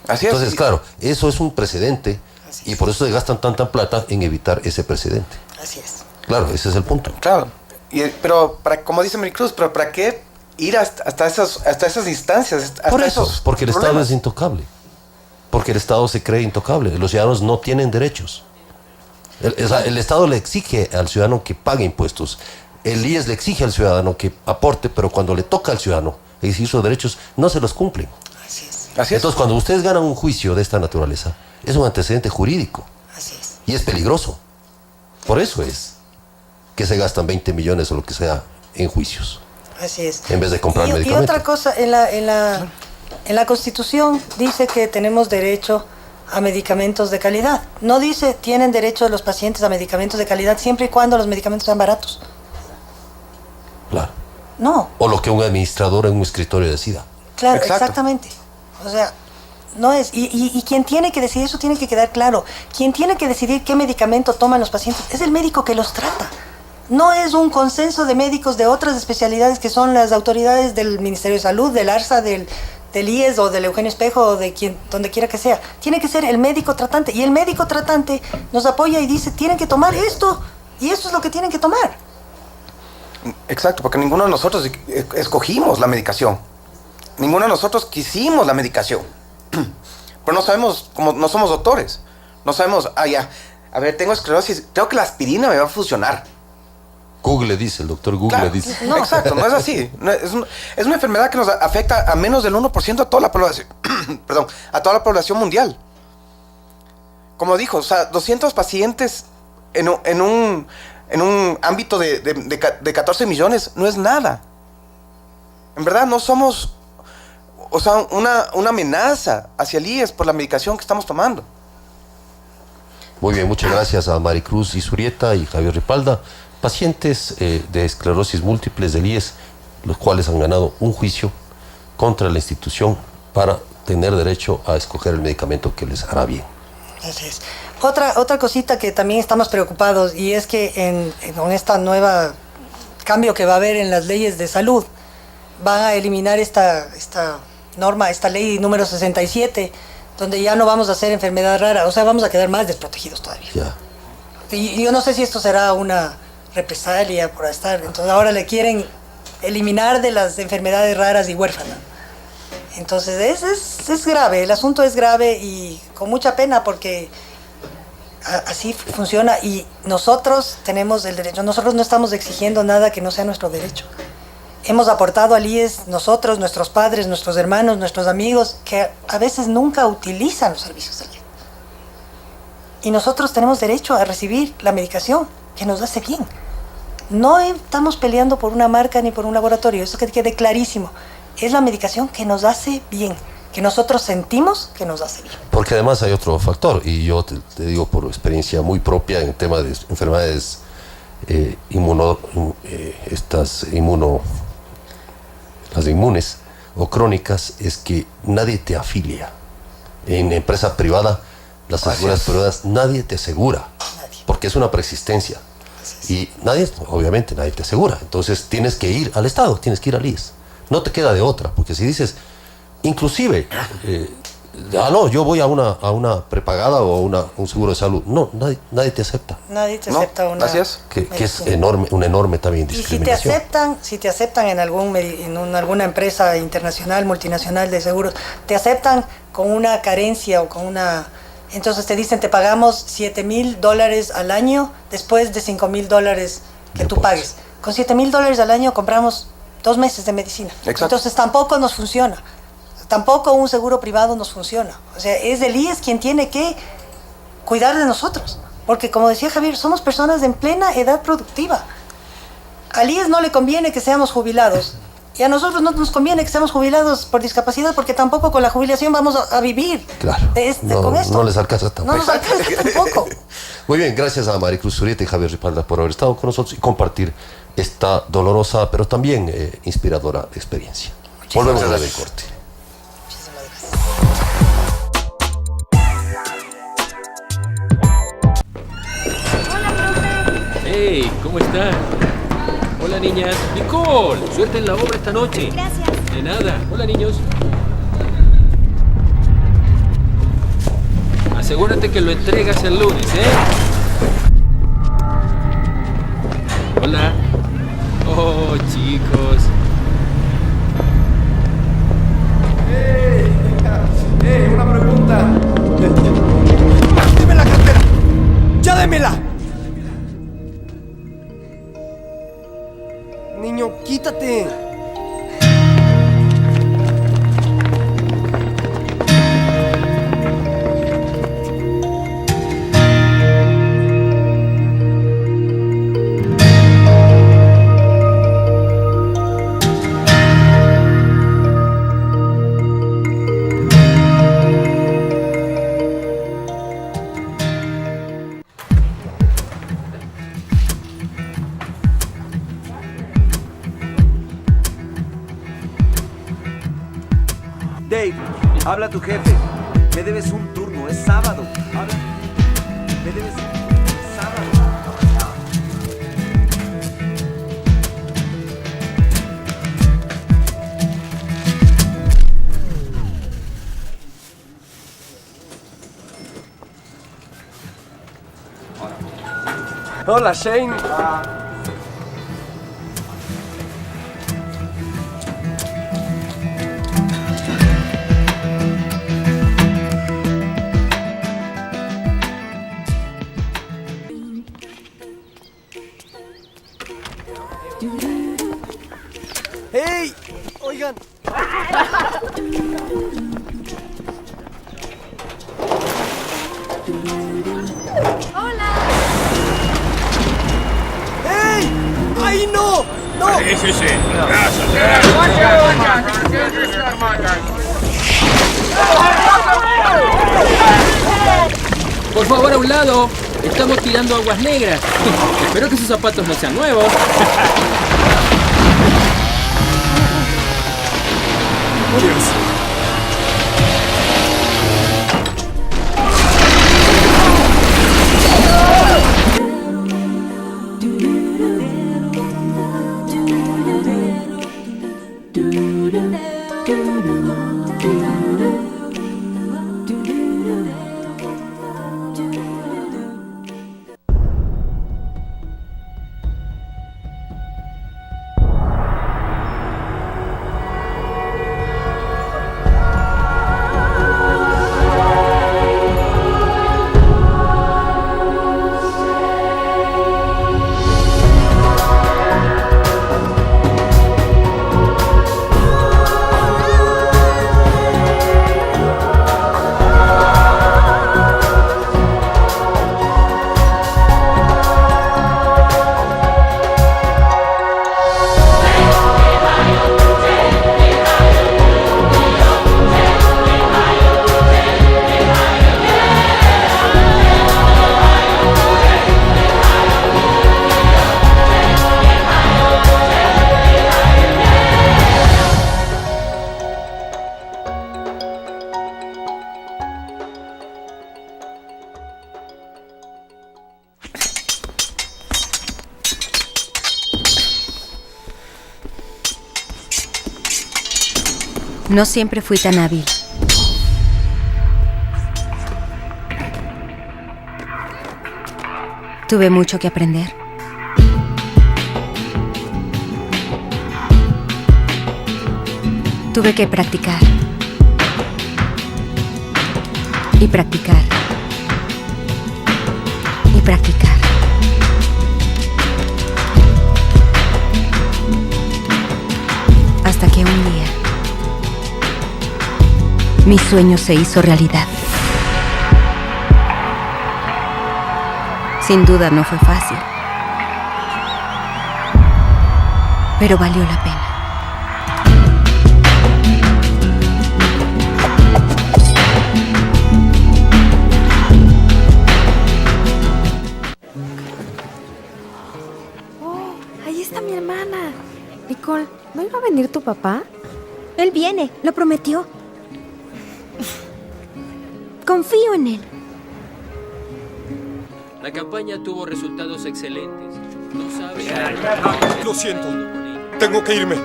Así es. Entonces, claro, eso es un precedente y por eso se gastan tanta plata en evitar ese precedente. Así es. Claro, ese es el punto. Claro, pero como dice Maricruz, ¿pero para qué ir hasta esas instancias. Hasta Por eso, esos porque el Estado problemas. es intocable. Porque el Estado se cree intocable. Los ciudadanos no tienen derechos. El Estado le exige al ciudadano que pague impuestos. El IES le exige al ciudadano que aporte, pero cuando le toca al ciudadano exigir sus derechos, no se los cumplen. Así es. Entonces, cuando ustedes ganan un juicio de esta naturaleza, es un antecedente jurídico. Así es. Y es peligroso. Por eso es que se gastan 20 millones o lo que sea en juicios. Así es. En vez de comprar y medicamentos. otra cosa, en la Constitución dice que tenemos derecho a medicamentos de calidad. No dice tienen derecho los pacientes a medicamentos de calidad siempre y cuando los medicamentos sean baratos. Claro. No. O lo que un administrador en un escritorio decida. Claro, Exacto. exactamente. O sea, no es. Y quien tiene que decidir, eso tiene que quedar claro. Quien tiene que decidir qué medicamento toman los pacientes es el médico que los trata. No es un consenso de médicos de otras especialidades que son las autoridades del Ministerio de Salud, del ARSA, del IES o del Eugenio Espejo o de donde quiera que sea. Tiene que ser el médico tratante. Y el médico tratante nos apoya y dice, tienen que tomar esto. Y esto es lo que tienen que tomar. Exacto, porque ninguno de nosotros escogimos la medicación. Ninguno de nosotros quisimos la medicación. Pero no sabemos, como no somos doctores, no sabemos, a ver, tengo esclerosis, creo que la aspirina me va a funcionar. Google dice, el doctor Google Claro, dice. No, exacto, no es así. No, es una enfermedad que nos afecta a menos del 1% a toda la población, perdón, a toda la población mundial. Como dijo, o sea, 200 pacientes en un ámbito de 14 millones no es nada. En verdad no somos, o sea, una amenaza hacia el IES por la medicación que estamos tomando. Muy bien, muchas gracias a Maricruz Izurieta y Javier Ripalda, pacientes de esclerosis múltiples del IES, los cuales han ganado un juicio contra la institución para tener derecho a escoger el medicamento que les hará bien. Así es. Otra cosita que también estamos preocupados y es que con esta nueva cambio que va a haber en las leyes de salud, van a eliminar esta norma, esta ley número 67, donde ya no vamos a hacer enfermedad rara, o sea, vamos a quedar más desprotegidos todavía. Ya. Y yo no sé si esto será una represalia por estar, entonces ahora le quieren eliminar de las enfermedades raras y huérfanas. Entonces es grave, el asunto es grave y con mucha pena porque así funciona y nosotros tenemos el derecho, nosotros no estamos exigiendo nada que no sea nuestro derecho. Hemos aportado al IES nosotros, nuestros padres, nuestros hermanos, nuestros amigos, que a veces nunca utilizan los servicios del IES. Y nosotros tenemos derecho a recibir la medicación que nos hace bien. No estamos peleando por una marca ni por un laboratorio, eso que quede clarísimo. Es la medicación que nos hace bien, que nosotros sentimos que nos hace bien. Porque además hay otro factor, y yo te digo por experiencia muy propia en el tema de enfermedades las inmunes o crónicas, es que nadie te afilia. En empresa privada, las aseguras privadas, nadie te asegura, porque es una preexistencia. Y obviamente nadie te asegura. Entonces tienes que ir al Estado, tienes que ir al IES. No te queda de otra, porque si dices, inclusive, no, yo voy a una prepagada o un seguro de salud, no, nadie te acepta. Nadie te acepta una que es una enorme también discriminación. Y si te aceptan en alguna empresa internacional, multinacional de seguros, te aceptan con una carencia o con una... Entonces te dicen, te pagamos $7,000 al año después de $5,000 que tú pagues. Con $7,000 al año compramos 2 meses de medicina. Exacto. Entonces tampoco nos funciona. Tampoco un seguro privado nos funciona. O sea, es el IES quien tiene que cuidar de nosotros. Porque como decía Javier, somos personas en plena edad productiva. Al IES no le conviene que seamos jubilados. Y a nosotros no nos conviene que seamos jubilados por discapacidad porque tampoco con la jubilación vamos a vivir. Claro. Con esto. No les alcanza tampoco. No nos alcanza tampoco. Muy bien, gracias a Maricruz Zurieta y Javier Ripalda por haber estado con nosotros y compartir esta dolorosa pero también inspiradora experiencia. Volvemos a la del corte. Hey, ¿cómo están? Hola, niñas. Nicole, suerte en la obra esta noche. Gracias. De nada. Hola, niños. Asegúrate que lo entregas el lunes, ¿eh? Hola. Oh, chicos. Dave, habla a tu jefe. Me debes un turno, es sábado. Habla. Me debes un turno, es sábado. Hola, Shane. ¡Hey! Oigan. ¡Ey! ¡Ahí no! ¡No! Sí. Por favor, a un lado. Estamos tirando aguas negras. Espero que sus zapatos no sean nuevos. No siempre fui tan hábil. Tuve mucho que aprender. Tuve que practicar. Y practicar. Y practicar. Hasta que un día mi sueño se hizo realidad. Sin duda no fue fácil, pero valió la pena. Oh, ahí está mi hermana. Nicole, ¿no iba a venir tu papá? Él viene, lo prometió. Confío en él. La campaña tuvo resultados excelentes. No sabes. Lo siento. Tengo que irme.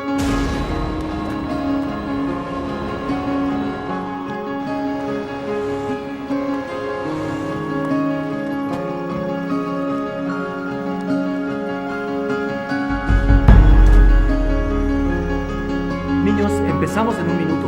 Niños, empezamos en un minuto.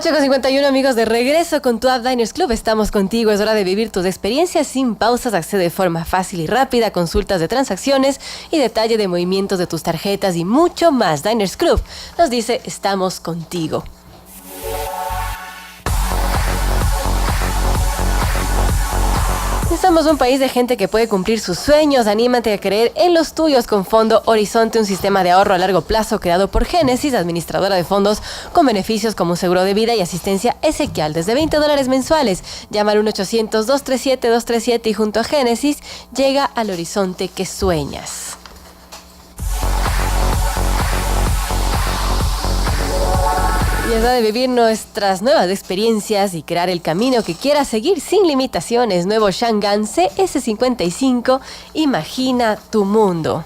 8:51, amigos, de regreso con tu app Diners Club. Estamos contigo, es hora de vivir tus experiencias sin pausas. Accede de forma fácil y rápida a consultas de transacciones y detalle de movimientos de tus tarjetas y mucho más. Diners Club nos dice, estamos contigo. Somos un país de gente que puede cumplir sus sueños. Anímate a creer en los tuyos con Fondo Horizonte, un sistema de ahorro a largo plazo creado por Génesis, administradora de fondos con beneficios como un seguro de vida y asistencia Ezequiel desde $20 mensuales. Llama al 1-800-237-237 y junto a Génesis llega al horizonte que sueñas. Y es hora de vivir nuestras nuevas experiencias y crear el camino que quieras seguir sin limitaciones. Nuevo Shangan CS55, imagina tu mundo.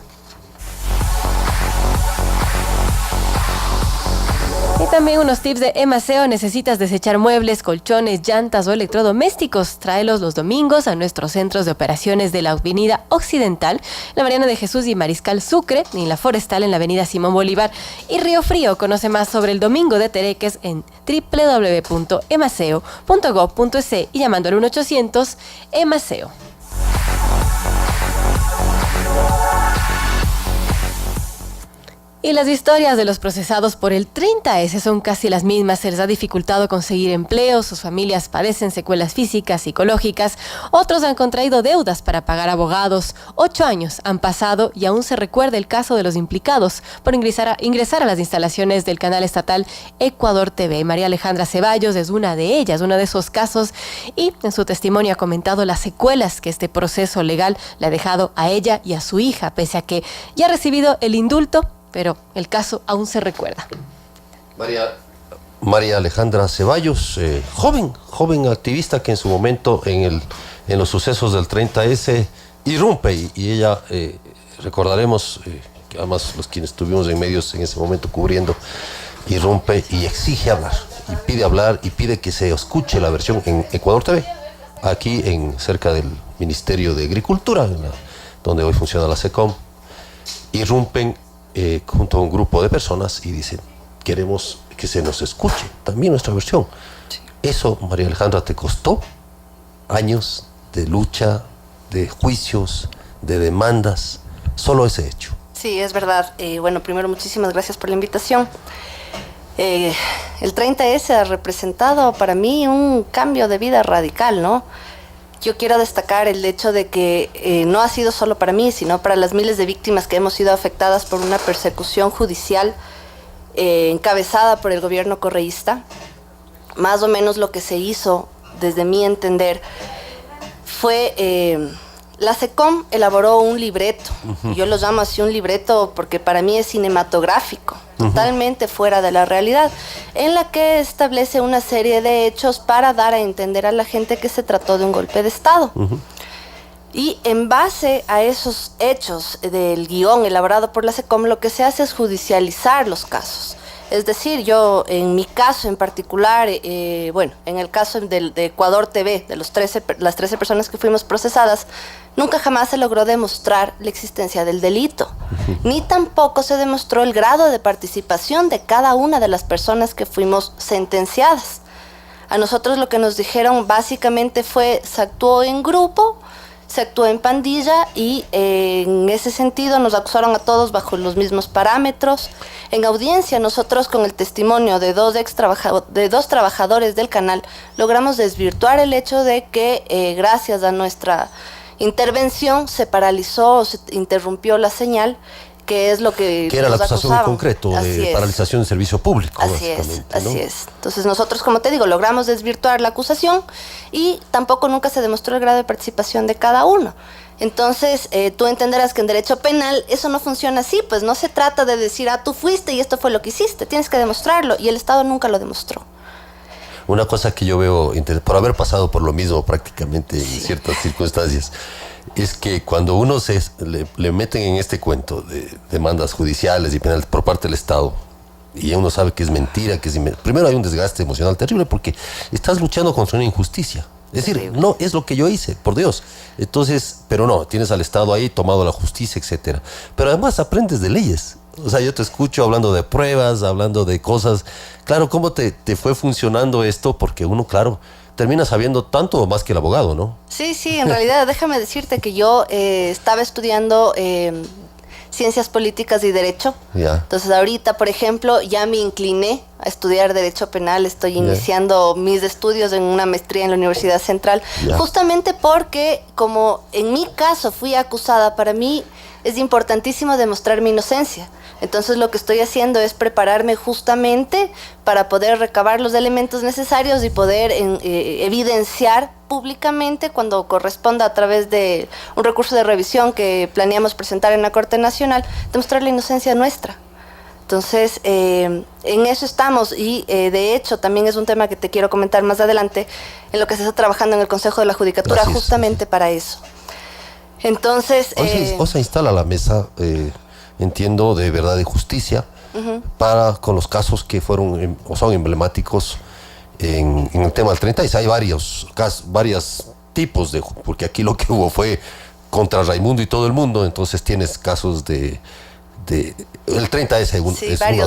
Y también unos tips de Emaseo. ¿Necesitas desechar muebles, colchones, llantas o electrodomésticos? Tráelos los domingos a nuestros centros de operaciones de la Avenida Occidental, la Mariana de Jesús y Mariscal Sucre, y la Forestal en la Avenida Simón Bolívar y Río Frío. Conoce más sobre el Domingo de Tereques en www.emaseo.gov.es y llamando al 1-800-EMASEO. Y las historias de los procesados por el 30S son casi las mismas. Se les ha dificultado conseguir empleo, sus familias padecen secuelas físicas, psicológicas, otros han contraído deudas para pagar abogados. 8 años han pasado y aún se recuerda el caso de los implicados por ingresar a las instalaciones del canal estatal Ecuador TV. María Alejandra Ceballos es una de ellas, uno de esos casos, y en su testimonio ha comentado las secuelas que este proceso legal le ha dejado a ella y a su hija, pese a que ya ha recibido el indulto, pero el caso aún se recuerda. María Alejandra Ceballos, joven activista que en su momento en los sucesos del 30S irrumpe y ella, recordaremos, que además los quienes estuvimos en medios en ese momento cubriendo, irrumpe y exige hablar y pide que se escuche la versión en Ecuador TV, aquí cerca del Ministerio de Agricultura, donde hoy funciona la SECOM. Irrumpen junto a un grupo de personas y dicen, queremos que se nos escuche también nuestra versión. Sí. Eso, María Alejandra, te costó años de lucha, de juicios, de demandas, solo ese hecho. Sí, es verdad. Bueno, primero, muchísimas gracias por la invitación. El 30S ha representado para mí un cambio de vida radical, ¿no? Yo quiero destacar el hecho de que no ha sido solo para mí, sino para las miles de víctimas que hemos sido afectadas por una persecución judicial encabezada por el gobierno correísta. Más o menos lo que se hizo, desde mi entender, fue... la SECOM elaboró un libreto. Yo lo llamo así un libreto porque para mí es cinematográfico, totalmente fuera de la realidad, en la que establece una serie de hechos para dar a entender a la gente que se trató de un golpe de Estado. Y en base a esos hechos del guión elaborado por la SECOM, lo que se hace es judicializar los casos. Es decir, yo en mi caso en particular, bueno, en el caso de Ecuador TV, de las 13 personas que fuimos procesadas, nunca jamás se logró demostrar la existencia del delito, ni tampoco se demostró el grado de participación de cada una de las personas que fuimos sentenciadas. A nosotros lo que nos dijeron básicamente fue, se actuó en grupo, se actuó en pandilla y en ese sentido nos acusaron a todos bajo los mismos parámetros. En audiencia nosotros con el testimonio de dos trabajadores del canal logramos desvirtuar el hecho de que gracias a nuestra intervención se paralizó, se interrumpió la señal, que es lo que era la acusación en concreto de paralización del servicio público. Así es. Entonces nosotros, como te digo, logramos desvirtuar la acusación y tampoco nunca se demostró el grado de participación de cada uno. Entonces, tú entenderás que en derecho penal eso no funciona así, pues no se trata de decir, tú fuiste y esto fue lo que hiciste, tienes que demostrarlo, y el Estado nunca lo demostró. Una cosa que yo veo, por haber pasado por lo mismo prácticamente en ciertas circunstancias, es que cuando uno le meten en este cuento de demandas judiciales y penales por parte del Estado, y uno sabe que es mentira, primero hay un desgaste emocional terrible porque estás luchando contra una injusticia. Es decir, no es lo que yo hice, por Dios. Entonces, pero no, tienes al Estado ahí tomado la justicia, etcétera. Pero además aprendes de leyes O sea, yo te escucho hablando de pruebas, hablando de cosas. Claro, ¿cómo te fue funcionando esto? Porque uno, claro, termina sabiendo tanto o más que el abogado, ¿no? Sí, en realidad déjame decirte que yo estaba estudiando ciencias políticas y derecho. Ya. Entonces ahorita, por ejemplo, ya me incliné a estudiar derecho penal. Estoy iniciando mis estudios en una maestría en la Universidad Central. Justamente porque, como en mi caso fui acusada, para mí es importantísimo demostrar mi inocencia. Entonces lo que estoy haciendo es prepararme justamente para poder recabar los elementos necesarios y poder evidenciar públicamente cuando corresponda a través de un recurso de revisión que planeamos presentar en la Corte Nacional, demostrar la inocencia nuestra. Entonces, en eso estamos y de hecho también es un tema que te quiero comentar más adelante, en lo que se está trabajando en el Consejo de la Judicatura justamente para eso. Entonces... Hoy se instala la mesa... entiendo, de verdad y justicia, con los casos que fueron o son emblemáticos en el tema del 36. Hay varios tipos porque aquí lo que hubo fue contra Raimundo y todo el mundo, entonces tienes casos el 30 es uno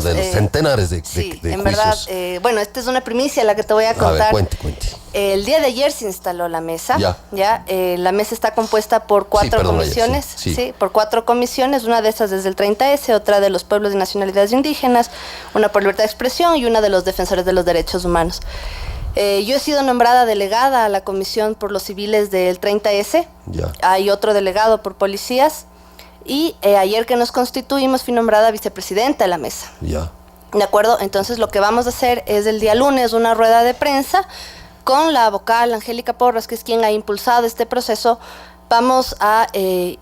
de los centenares de en juicios. Verdad, bueno, esta es una primicia la que te voy a contar. A ver, cuente. El día de ayer se instaló la mesa. La mesa está compuesta por 4 comisiones. Por 4 comisiones. Una de esas es del 30S, otra de los pueblos y nacionalidades indígenas, una por libertad de expresión y una de los defensores de los derechos humanos. Yo he sido nombrada delegada a la comisión por los civiles del 30S. Hay otro delegado por policías. Y ayer que nos constituimos fui nombrada vicepresidenta de la mesa. ¿De acuerdo? Entonces lo que vamos a hacer es el día lunes una rueda de prensa con la vocal Angélica Porras, que es quien ha impulsado este proceso. Vamos a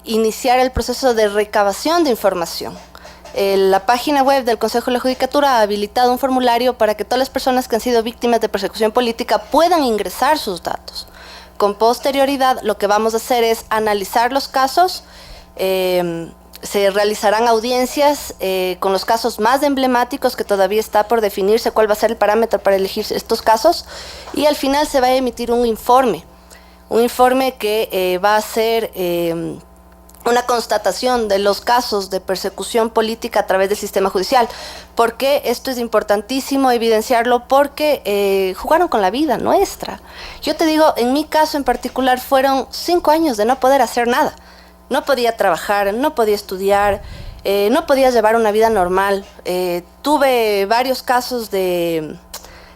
iniciar el proceso de recabación de información. La página web del Consejo de la Judicatura ha habilitado un formulario para que todas las personas que han sido víctimas de persecución política puedan ingresar sus datos. Con posterioridad lo que vamos a hacer es analizar los casos. Se realizarán audiencias con los casos más emblemáticos, que todavía está por definirse cuál va a ser el parámetro para elegir estos casos, y al final se va a emitir un informe que va a ser una constatación de los casos de persecución política a través del sistema judicial. Porque esto es importantísimo evidenciarlo, porque jugaron con la vida nuestra. Yo te digo, en mi caso en particular fueron 5 años de no poder hacer nada. No podía trabajar, no podía estudiar, no podía llevar una vida normal. Tuve varios casos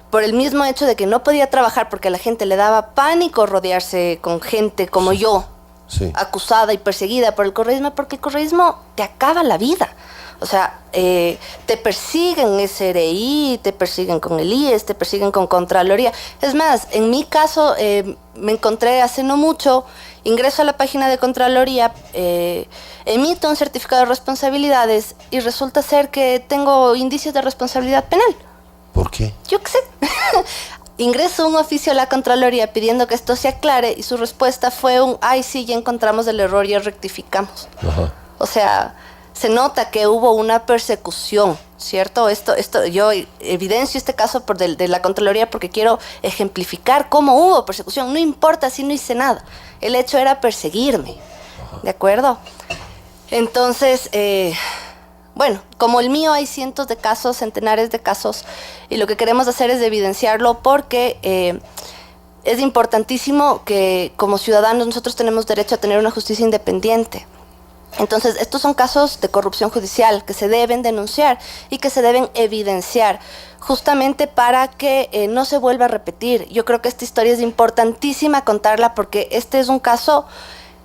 por el mismo hecho de que no podía trabajar, porque a la gente le daba pánico rodearse con gente como yo, acusada y perseguida por el correísmo, porque el correísmo te acaba la vida. O sea, te persiguen SRI, te persiguen con el IES, te persiguen con Contraloría. Es más, en mi caso me encontré hace no mucho, ingreso a la página de Contraloría, emito un certificado de responsabilidades y resulta ser que tengo indicios de responsabilidad penal. ¿Por qué? Yo qué sé. Ingreso un oficio a la Contraloría pidiendo que esto se aclare y su respuesta fue ay, sí, ya encontramos el error, ya rectificamos. O sea, se nota que hubo una persecución, ¿cierto? Yo evidencio este caso de la Contraloría porque quiero ejemplificar cómo hubo persecución. No importa si no hice nada. El hecho era perseguirme, ¿de acuerdo? Entonces, bueno, como el mío hay cientos de casos, centenares de casos, y lo que queremos hacer es evidenciarlo porque es importantísimo que como ciudadanos nosotros tenemos derecho a tener una justicia independiente. Entonces, estos son casos de corrupción judicial que se deben denunciar y que se deben evidenciar justamente para que no se vuelva a repetir. Yo creo que esta historia es importantísima contarla porque este es un caso,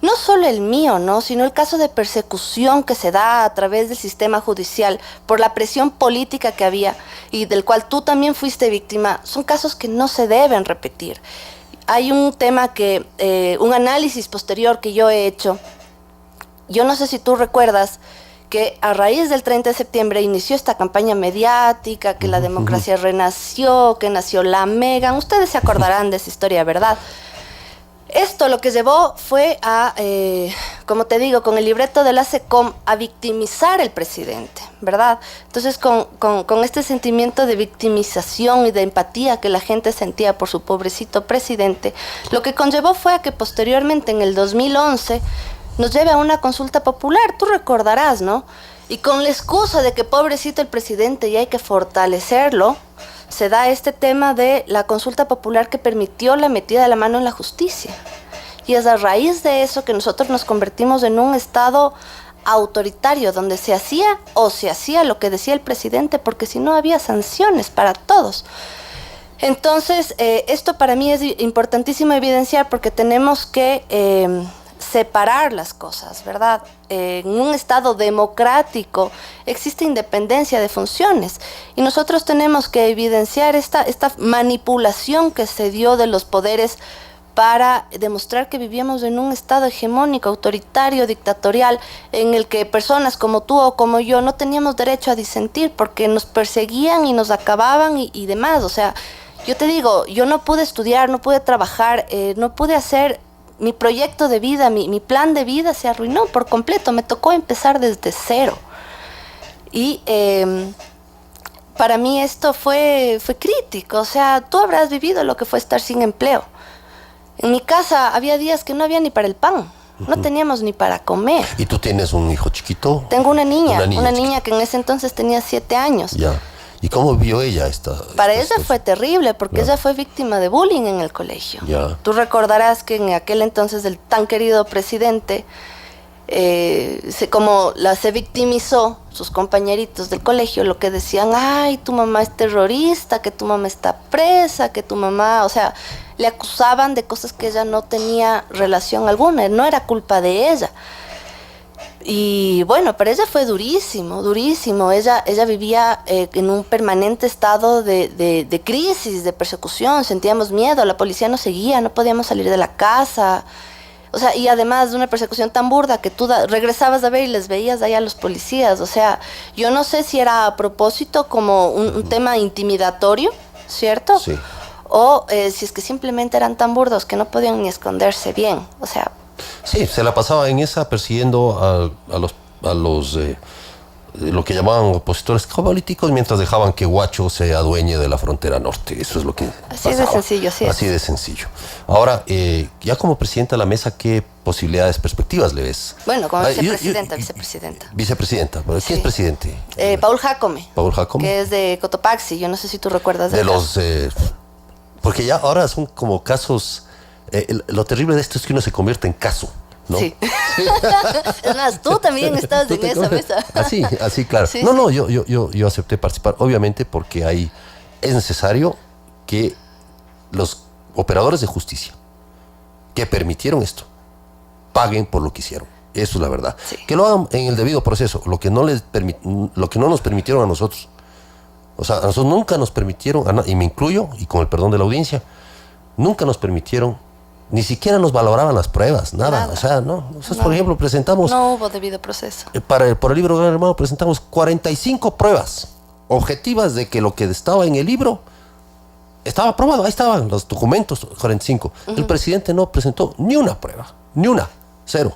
no solo el mío, ¿no?, sino el caso de persecución que se da a través del sistema judicial por la presión política que había y del cual tú también fuiste víctima. Son casos que no se deben repetir. Hay un tema un análisis posterior que yo he hecho. Yo no sé si tú recuerdas que a raíz del 30 de septiembre inició esta campaña mediática, que la democracia renació, que nació la Megan. Ustedes se acordarán de esa historia, ¿verdad? Esto lo que llevó fue a, como te digo, con el libreto de la SECOM, a victimizar al presidente, ¿verdad? Entonces, con este sentimiento de victimización y de empatía que la gente sentía por su pobrecito presidente, lo que conllevó fue a que posteriormente, en el 2011, nos lleve a una consulta popular. Tú recordarás, ¿no? Y con la excusa de que pobrecito el presidente y hay que fortalecerlo, se da este tema de la consulta popular que permitió la metida de la mano en la justicia. Y es a raíz de eso que nosotros nos convertimos en un Estado autoritario, donde se hacía lo que decía el presidente, porque si no había sanciones para todos. Entonces, esto para mí es importantísimo evidenciar porque tenemos que separar las cosas, ¿verdad? En un Estado democrático existe independencia de funciones y nosotros tenemos que evidenciar esta manipulación que se dio de los poderes para demostrar que vivíamos en un Estado hegemónico, autoritario, dictatorial, en el que personas como tú o como yo no teníamos derecho a disentir porque nos perseguían y nos acababan y demás. O sea, yo te digo, yo no pude estudiar, no pude trabajar, no pude hacer mi proyecto de vida, mi plan de vida se arruinó por completo, me tocó empezar desde cero. Y para mí esto fue crítico, o sea, tú habrás vivido lo que fue estar sin empleo. En mi casa había días que no había ni para el pan, no teníamos ni para comer. ¿Y tú tienes un hijo chiquito? Tengo una niña que en ese entonces tenía 7 años. Ya. ¿Y cómo vio ella esta? Para ella fue terrible porque ella fue víctima de bullying en el colegio. Ya. Tú recordarás que en aquel entonces el tan querido presidente se victimizó sus compañeritos del colegio, lo que decían, ay, tu mamá es terrorista, que tu mamá está presa, que tu mamá, o sea, le acusaban de cosas que ella no tenía relación alguna, no era culpa de ella. Y bueno, para ella fue durísimo, durísimo. Ella vivía en un permanente estado de crisis, de persecución, sentíamos miedo, la policía nos seguía, no podíamos salir de la casa. O sea, y además de una persecución tan burda que tú regresabas a ver y les veías ahí a los policías. O sea, yo no sé si era a propósito como un tema intimidatorio, ¿cierto? Sí. O si es que simplemente eran tan burdos que no podían ni esconderse bien. O sea... Sí, se la pasaba en esa persiguiendo a los lo que llamaban opositores políticos mientras dejaban que Guacho se adueñe de la frontera norte. Eso es lo que Así pasaba. De sencillo, sí. Así de sencillo. Ahora, ya como presidenta de la mesa, ¿qué posibilidades, perspectivas le ves? Bueno, como vicepresidenta. Vicepresidenta. ¿Quién es presidente? Paul Jacome. Paul Jacome. Que es de Cotopaxi. Yo no sé si tú recuerdas de los... porque ya ahora son como casos... lo terrible de esto es que uno se convierte en caso, ¿no? Sí. Es más, tú también estabas en esa mesa. Así, claro. Sí, no, yo acepté participar, obviamente, porque es necesario que los operadores de justicia que permitieron esto paguen por lo que hicieron. Eso es la verdad. Sí. Que lo hagan en el debido proceso, lo que no nos permitieron a nosotros. O sea, a nosotros nunca nos permitieron, y me incluyo, y con el perdón de la audiencia, nunca nos permitieron. Ni siquiera nos valoraban las pruebas, nada. O sea, no. Nosotros, por ejemplo, presentamos... No hubo debido proceso. Por el libro Gran Hermano presentamos 45 pruebas objetivas de que lo que estaba en el libro estaba aprobado. Ahí estaban los documentos, 45. El presidente no presentó ni una prueba. Ni una. Cero.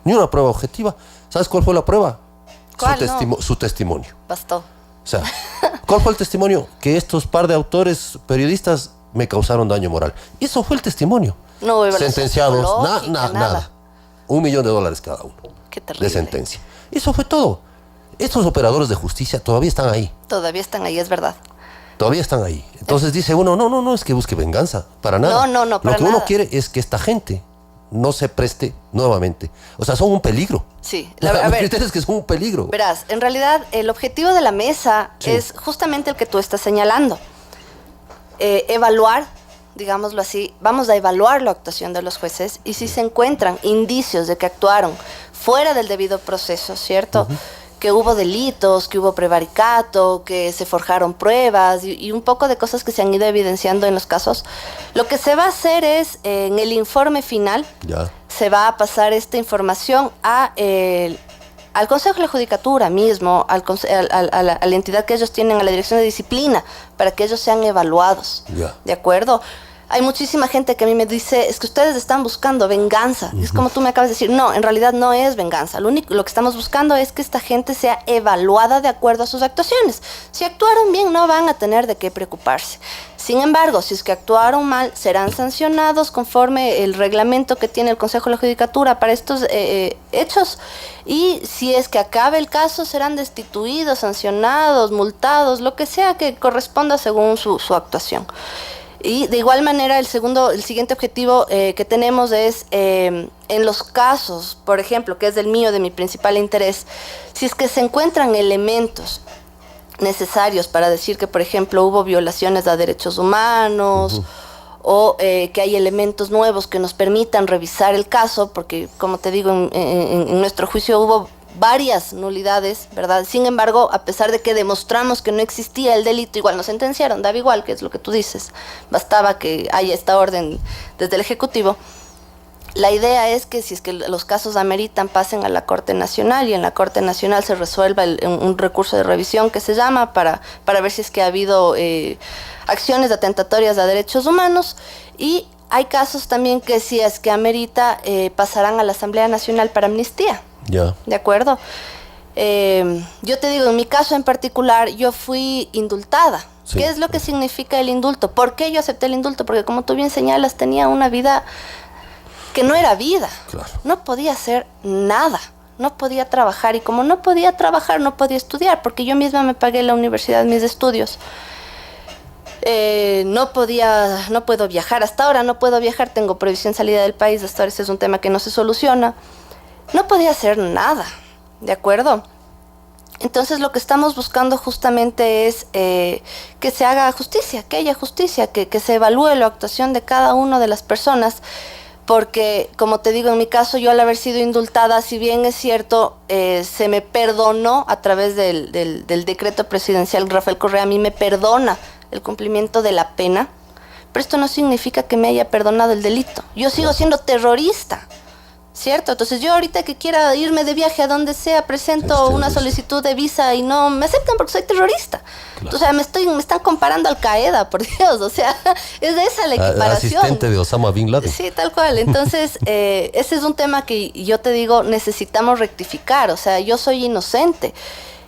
Ni una prueba objetiva. ¿Sabes cuál fue la prueba? Su testimonio. Bastó. O sea, ¿cuál fue el testimonio? Que estos par de autores periodistas me causaron daño moral. Y eso fue el testimonio. No hubo sentenciados, nada. $1 millón cada uno. Qué terrible. De sentencia. Eso fue todo. Estos operadores de justicia todavía están ahí. Todavía están ahí, es verdad. Todavía están ahí. Entonces dice uno, no es que busque venganza. Para nada. No, Lo que uno quiere es que esta gente no se preste nuevamente. O sea, son un peligro. Sí. A ver, es que son un peligro. Verás, en realidad el objetivo de la mesa es justamente el que tú estás señalando. Evaluar, digámoslo así, vamos a evaluar la actuación de los jueces y si se encuentran indicios de que actuaron fuera del debido proceso, ¿cierto? Que hubo delitos, que hubo prevaricato, que se forjaron pruebas y un poco de cosas que se han ido evidenciando en los casos. Lo que se va a hacer es, en el informe final, se va a pasar esta información al Consejo de la Judicatura mismo, a la entidad que ellos tienen, a la Dirección de Disciplina, para que ellos sean evaluados. ¿De acuerdo? Hay muchísima gente que a mí me dice, es que ustedes están buscando venganza. Y es como tú me acabas de decir, no, en realidad no es venganza. Lo que estamos buscando es que esta gente sea evaluada de acuerdo a sus actuaciones. Si actuaron bien, no van a tener de qué preocuparse. Sin embargo, si es que actuaron mal, serán sancionados conforme el reglamento que tiene el Consejo de la Judicatura para estos hechos. Y si es que acabe el caso, serán destituidos, sancionados, multados, lo que sea que corresponda según su actuación. Y de igual manera, el siguiente objetivo que tenemos es, en los casos, por ejemplo, que es del mío, de mi principal interés, si es que se encuentran elementos necesarios para decir que, por ejemplo, hubo violaciones a derechos humanos, o que hay elementos nuevos que nos permitan revisar el caso, porque, como te digo, en nuestro juicio hubo varias nulidades, ¿verdad? Sin embargo, a pesar de que demostramos que no existía el delito, igual nos sentenciaron, daba igual, que es lo que tú dices, bastaba que haya esta orden desde el Ejecutivo. La idea es que si es que los casos ameritan, pasen a la Corte Nacional, y en la Corte Nacional se resuelva un recurso de revisión que se llama para ver si es que ha habido acciones atentatorias a derechos humanos, y hay casos también que si es que amerita, pasarán a la Asamblea Nacional para amnistía. Ya. ¿De acuerdo? Yo te digo, en mi caso en particular, yo fui indultada. Sí. ¿Qué es lo que significa el indulto? ¿Por qué yo acepté el indulto? Porque como tú bien señalas, tenía una vida que no era vida. Claro. No podía hacer nada. No podía trabajar. Y como no podía trabajar, no podía estudiar, porque yo misma me pagué en la universidad mis estudios. No puedo viajar. Hasta ahora no puedo viajar. Tengo prohibición de salida del país. Hasta ahora ese es un tema que no se soluciona. No podía hacer nada, ¿de acuerdo? Entonces lo que estamos buscando justamente es que se haga justicia, que haya justicia, que se evalúe la actuación de cada una de las personas, porque, como te digo, en mi caso, yo al haber sido indultada, si bien es cierto, se me perdonó a través del decreto presidencial. Rafael Correa a mí me perdona el cumplimiento de la pena, pero esto no significa que me haya perdonado el delito. Yo sigo siendo terrorista, ¿cierto? Entonces yo ahorita que quiera irme de viaje a donde sea, presento una solicitud de visa y no me aceptan porque soy terrorista. Claro. O sea, me están comparando a Al Qaeda, por Dios. O sea, es de esa la equiparación. Asistente de Osama Bin Laden. Sí, tal cual. Entonces, ese es un tema que yo te digo, necesitamos rectificar. O sea, yo soy inocente.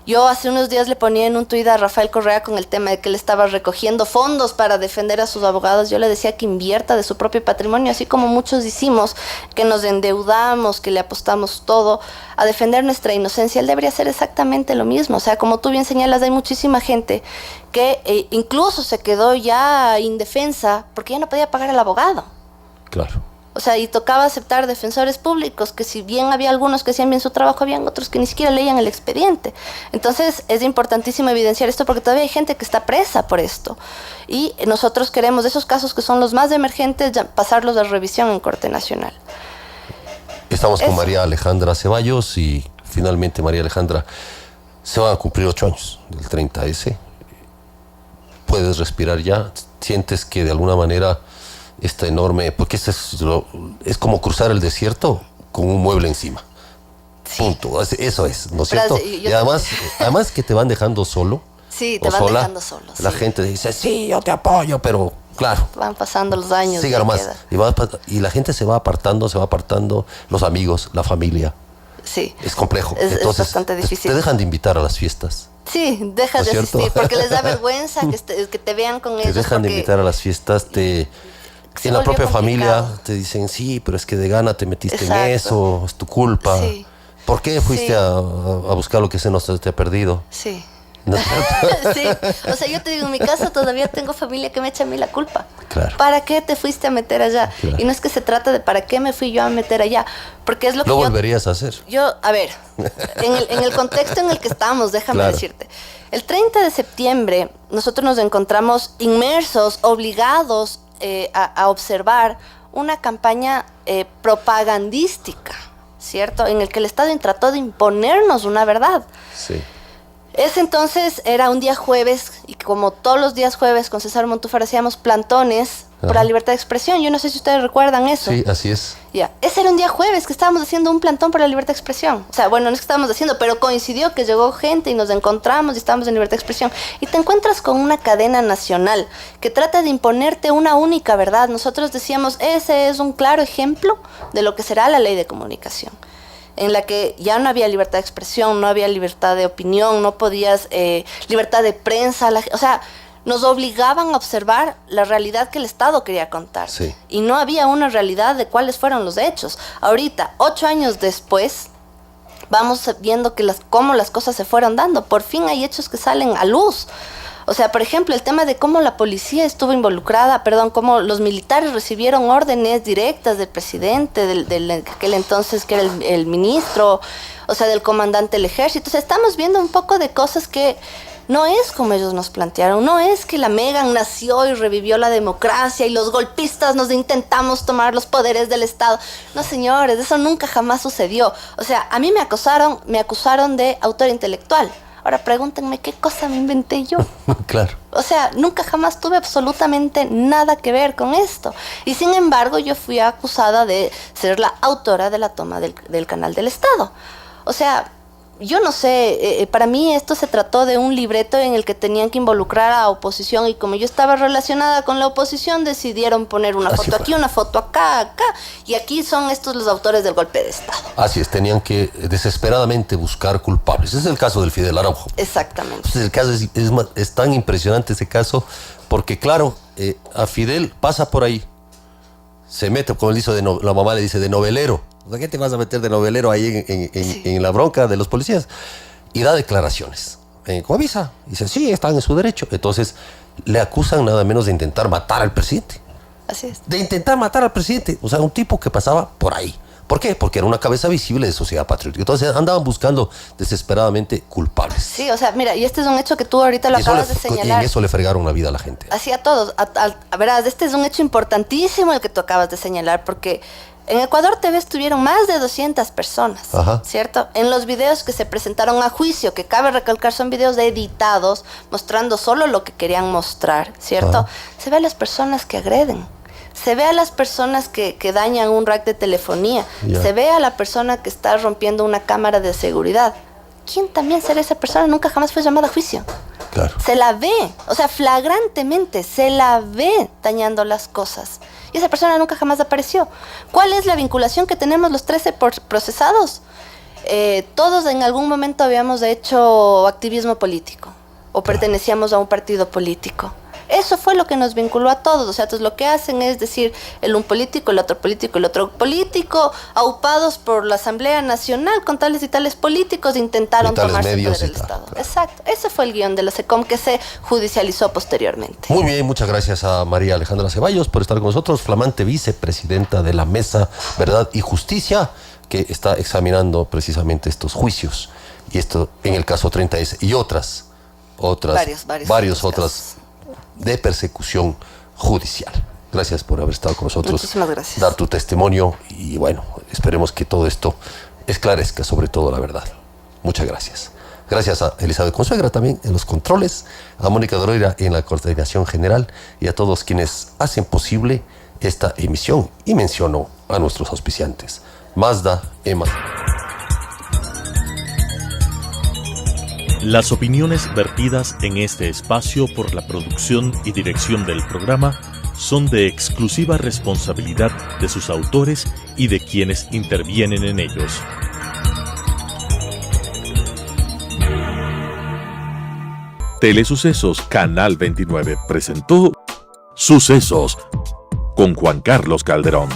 Yo hace unos días le ponía en un tuit a Rafael Correa con el tema de que él estaba recogiendo fondos para defender a sus abogados. Yo le decía que invierta de su propio patrimonio, así como muchos hicimos, que nos endeudamos, que le apostamos todo a defender nuestra inocencia. Él debería hacer exactamente lo mismo. O sea, como tú bien señalas, hay muchísima gente que incluso se quedó ya indefensa porque ya no podía pagar al abogado. Claro. O sea, y tocaba aceptar defensores públicos, que si bien había algunos que hacían bien su trabajo, habían otros que ni siquiera leían el expediente. Entonces, es importantísimo evidenciar esto porque todavía hay gente que está presa por esto. Y nosotros queremos, de esos casos que son los más emergentes, pasarlos a revisión en Corte Nacional. Estamos con María Alejandra Ceballos y finalmente, María Alejandra, se van a cumplir 8 años del 30S. ¿Puedes respirar ya? ¿Sientes que de alguna manera esta enorme, porque es como cruzar el desierto con un mueble encima? Sí. Punto. Eso es, ¿no es cierto? Y además que te van dejando solo. Sí, te van dejando solo. La gente dice, sí, yo te apoyo, pero claro. Van pasando los años. Siga nomás. Y la gente se va apartando, los amigos, la familia. Sí. Es complejo. Entonces, es bastante difícil. Te dejan de invitar a las fiestas. Sí, dejas de asistir, porque les da vergüenza que te vean con ellos. Te dejan de invitar a las fiestas, en la propia familia te dicen, sí, pero es que de gana te metiste en eso, es tu culpa. Sí. ¿Por qué fuiste a buscar lo que se nos te ha perdido? Sí. Sí, o sea, yo te digo, en mi caso todavía tengo familia que me echa a mí la culpa. Claro. ¿Para qué te fuiste a meter allá? Claro. Y no es que se trata de para qué me fui yo a meter allá, porque es lo que ¿Lo volverías a hacer? A ver, en el contexto en el que estamos, déjame decirte. El 30 de septiembre nosotros nos encontramos inmersos, obligados a observar una campaña propagandística, ¿cierto? En el que el Estado trató de imponernos una verdad. Sí. Ese entonces era un día jueves, y como todos los días jueves con César Montúfar hacíamos plantones por la libertad de expresión. Yo no sé si ustedes recuerdan eso. Sí, así es. Ya, ese era un día jueves que estábamos haciendo un plantón por la libertad de expresión. O sea, bueno, no es que estábamos haciendo, pero coincidió que llegó gente y nos encontramos y estábamos en libertad de expresión. Y te encuentras con una cadena nacional que trata de imponerte una única verdad. Nosotros decíamos, ese es un claro ejemplo de lo que será la ley de comunicación, en la que ya no había libertad de expresión, no había libertad de opinión, no podías, libertad de prensa, o sea, nos obligaban a observar la realidad que el Estado quería contar. Sí. Y no había una realidad de cuáles fueron los hechos. Ahorita, 8 años después, vamos viendo que cómo las cosas se fueron dando. Por fin hay hechos que salen a luz. O sea, por ejemplo, el tema de cómo la policía estuvo involucrada, cómo los militares recibieron órdenes directas del presidente, del aquel entonces que era el ministro, o sea, del comandante del ejército. O sea, estamos viendo un poco de cosas que no es como ellos nos plantearon. No es que la Megan nació y revivió la democracia y los golpistas nos intentamos tomar los poderes del Estado. No, señores, eso nunca jamás sucedió. O sea, a mí me acusaron de autor intelectual. Ahora pregúntenme qué cosa me inventé yo. Claro. O sea, nunca jamás tuve absolutamente nada que ver con esto. Y sin embargo, yo fui acusada de ser la autora de la toma del canal del Estado. O sea, yo no sé, para mí esto se trató de un libreto en el que tenían que involucrar a oposición, y como yo estaba relacionada con la oposición, decidieron poner una foto aquí, una foto acá, y aquí son estos los autores del golpe de Estado. Así es, tenían que desesperadamente buscar culpables. Ese es el caso del Fidel Araujo. Exactamente. Entonces, el caso es tan impresionante ese caso, porque claro, a Fidel pasa por ahí, se mete, como él dice, la mamá le dice, de novelero. O sea, ¿qué te vas a meter de novelero ahí en la bronca de los policías? Y da declaraciones. Coavisa. Dice, sí, están en su derecho. Entonces, le acusan nada menos de intentar matar al presidente. Así es. De intentar matar al presidente. O sea, un tipo que pasaba por ahí. ¿Por qué? Porque era una cabeza visible de Sociedad Patriótica. Entonces, andaban buscando desesperadamente culpables. Sí, o sea, mira, y este es un hecho que tú ahorita lo acabas de señalar. Y en eso le fregaron la vida a la gente. Así a todos. Verás, este es un hecho importantísimo el que tú acabas de señalar, porque en Ecuador TV estuvieron más de 200 personas, Ajá. ¿cierto? En los videos que se presentaron a juicio, que cabe recalcar son videos editados, mostrando solo lo que querían mostrar, ¿cierto? Ajá. Se ve a las personas que agreden, se ve a las personas que dañan un rack de telefonía, Ya. se ve a la persona que está rompiendo una cámara de seguridad. ¿Quién también será esa persona? Nunca jamás fue llamada a juicio. Claro. Se la ve, o sea, flagrantemente, se la ve dañando las cosas. Y esa persona nunca jamás apareció. ¿Cuál es la vinculación que tenemos los 13 procesados? Todos en algún momento habíamos hecho activismo político o pertenecíamos a un partido político. Eso fue lo que nos vinculó a todos. O sea, entonces lo que hacen es decir, el un político, el otro político, el otro político, aupados por la Asamblea Nacional con tales y tales políticos, intentaron tomarse el poder del Estado. Claro. Exacto. Ese fue el guión de la SECOM que se judicializó posteriormente. Muy bien, muchas gracias a María Alejandra Ceballos por estar con nosotros, flamante vicepresidenta de la Mesa Verdad y Justicia, que está examinando precisamente estos juicios. Y esto en el caso 30S y varios otras de persecución judicial. Gracias por haber estado con nosotros. Muchísimas gracias. Dar tu testimonio y bueno, esperemos que todo esto esclarezca sobre todo la verdad. Muchas gracias. Gracias a Elizabeth Consuegra también en los controles, a Mónica Doroira en la coordinación general y a todos quienes hacen posible esta emisión. Y menciono a nuestros auspiciantes, Mazda, EMA. Las opiniones vertidas en este espacio por la producción y dirección del programa son de exclusiva responsabilidad de sus autores y de quienes intervienen en ellos. Telesucesos Canal 29 presentó Sucesos con Juan Carlos Calderón.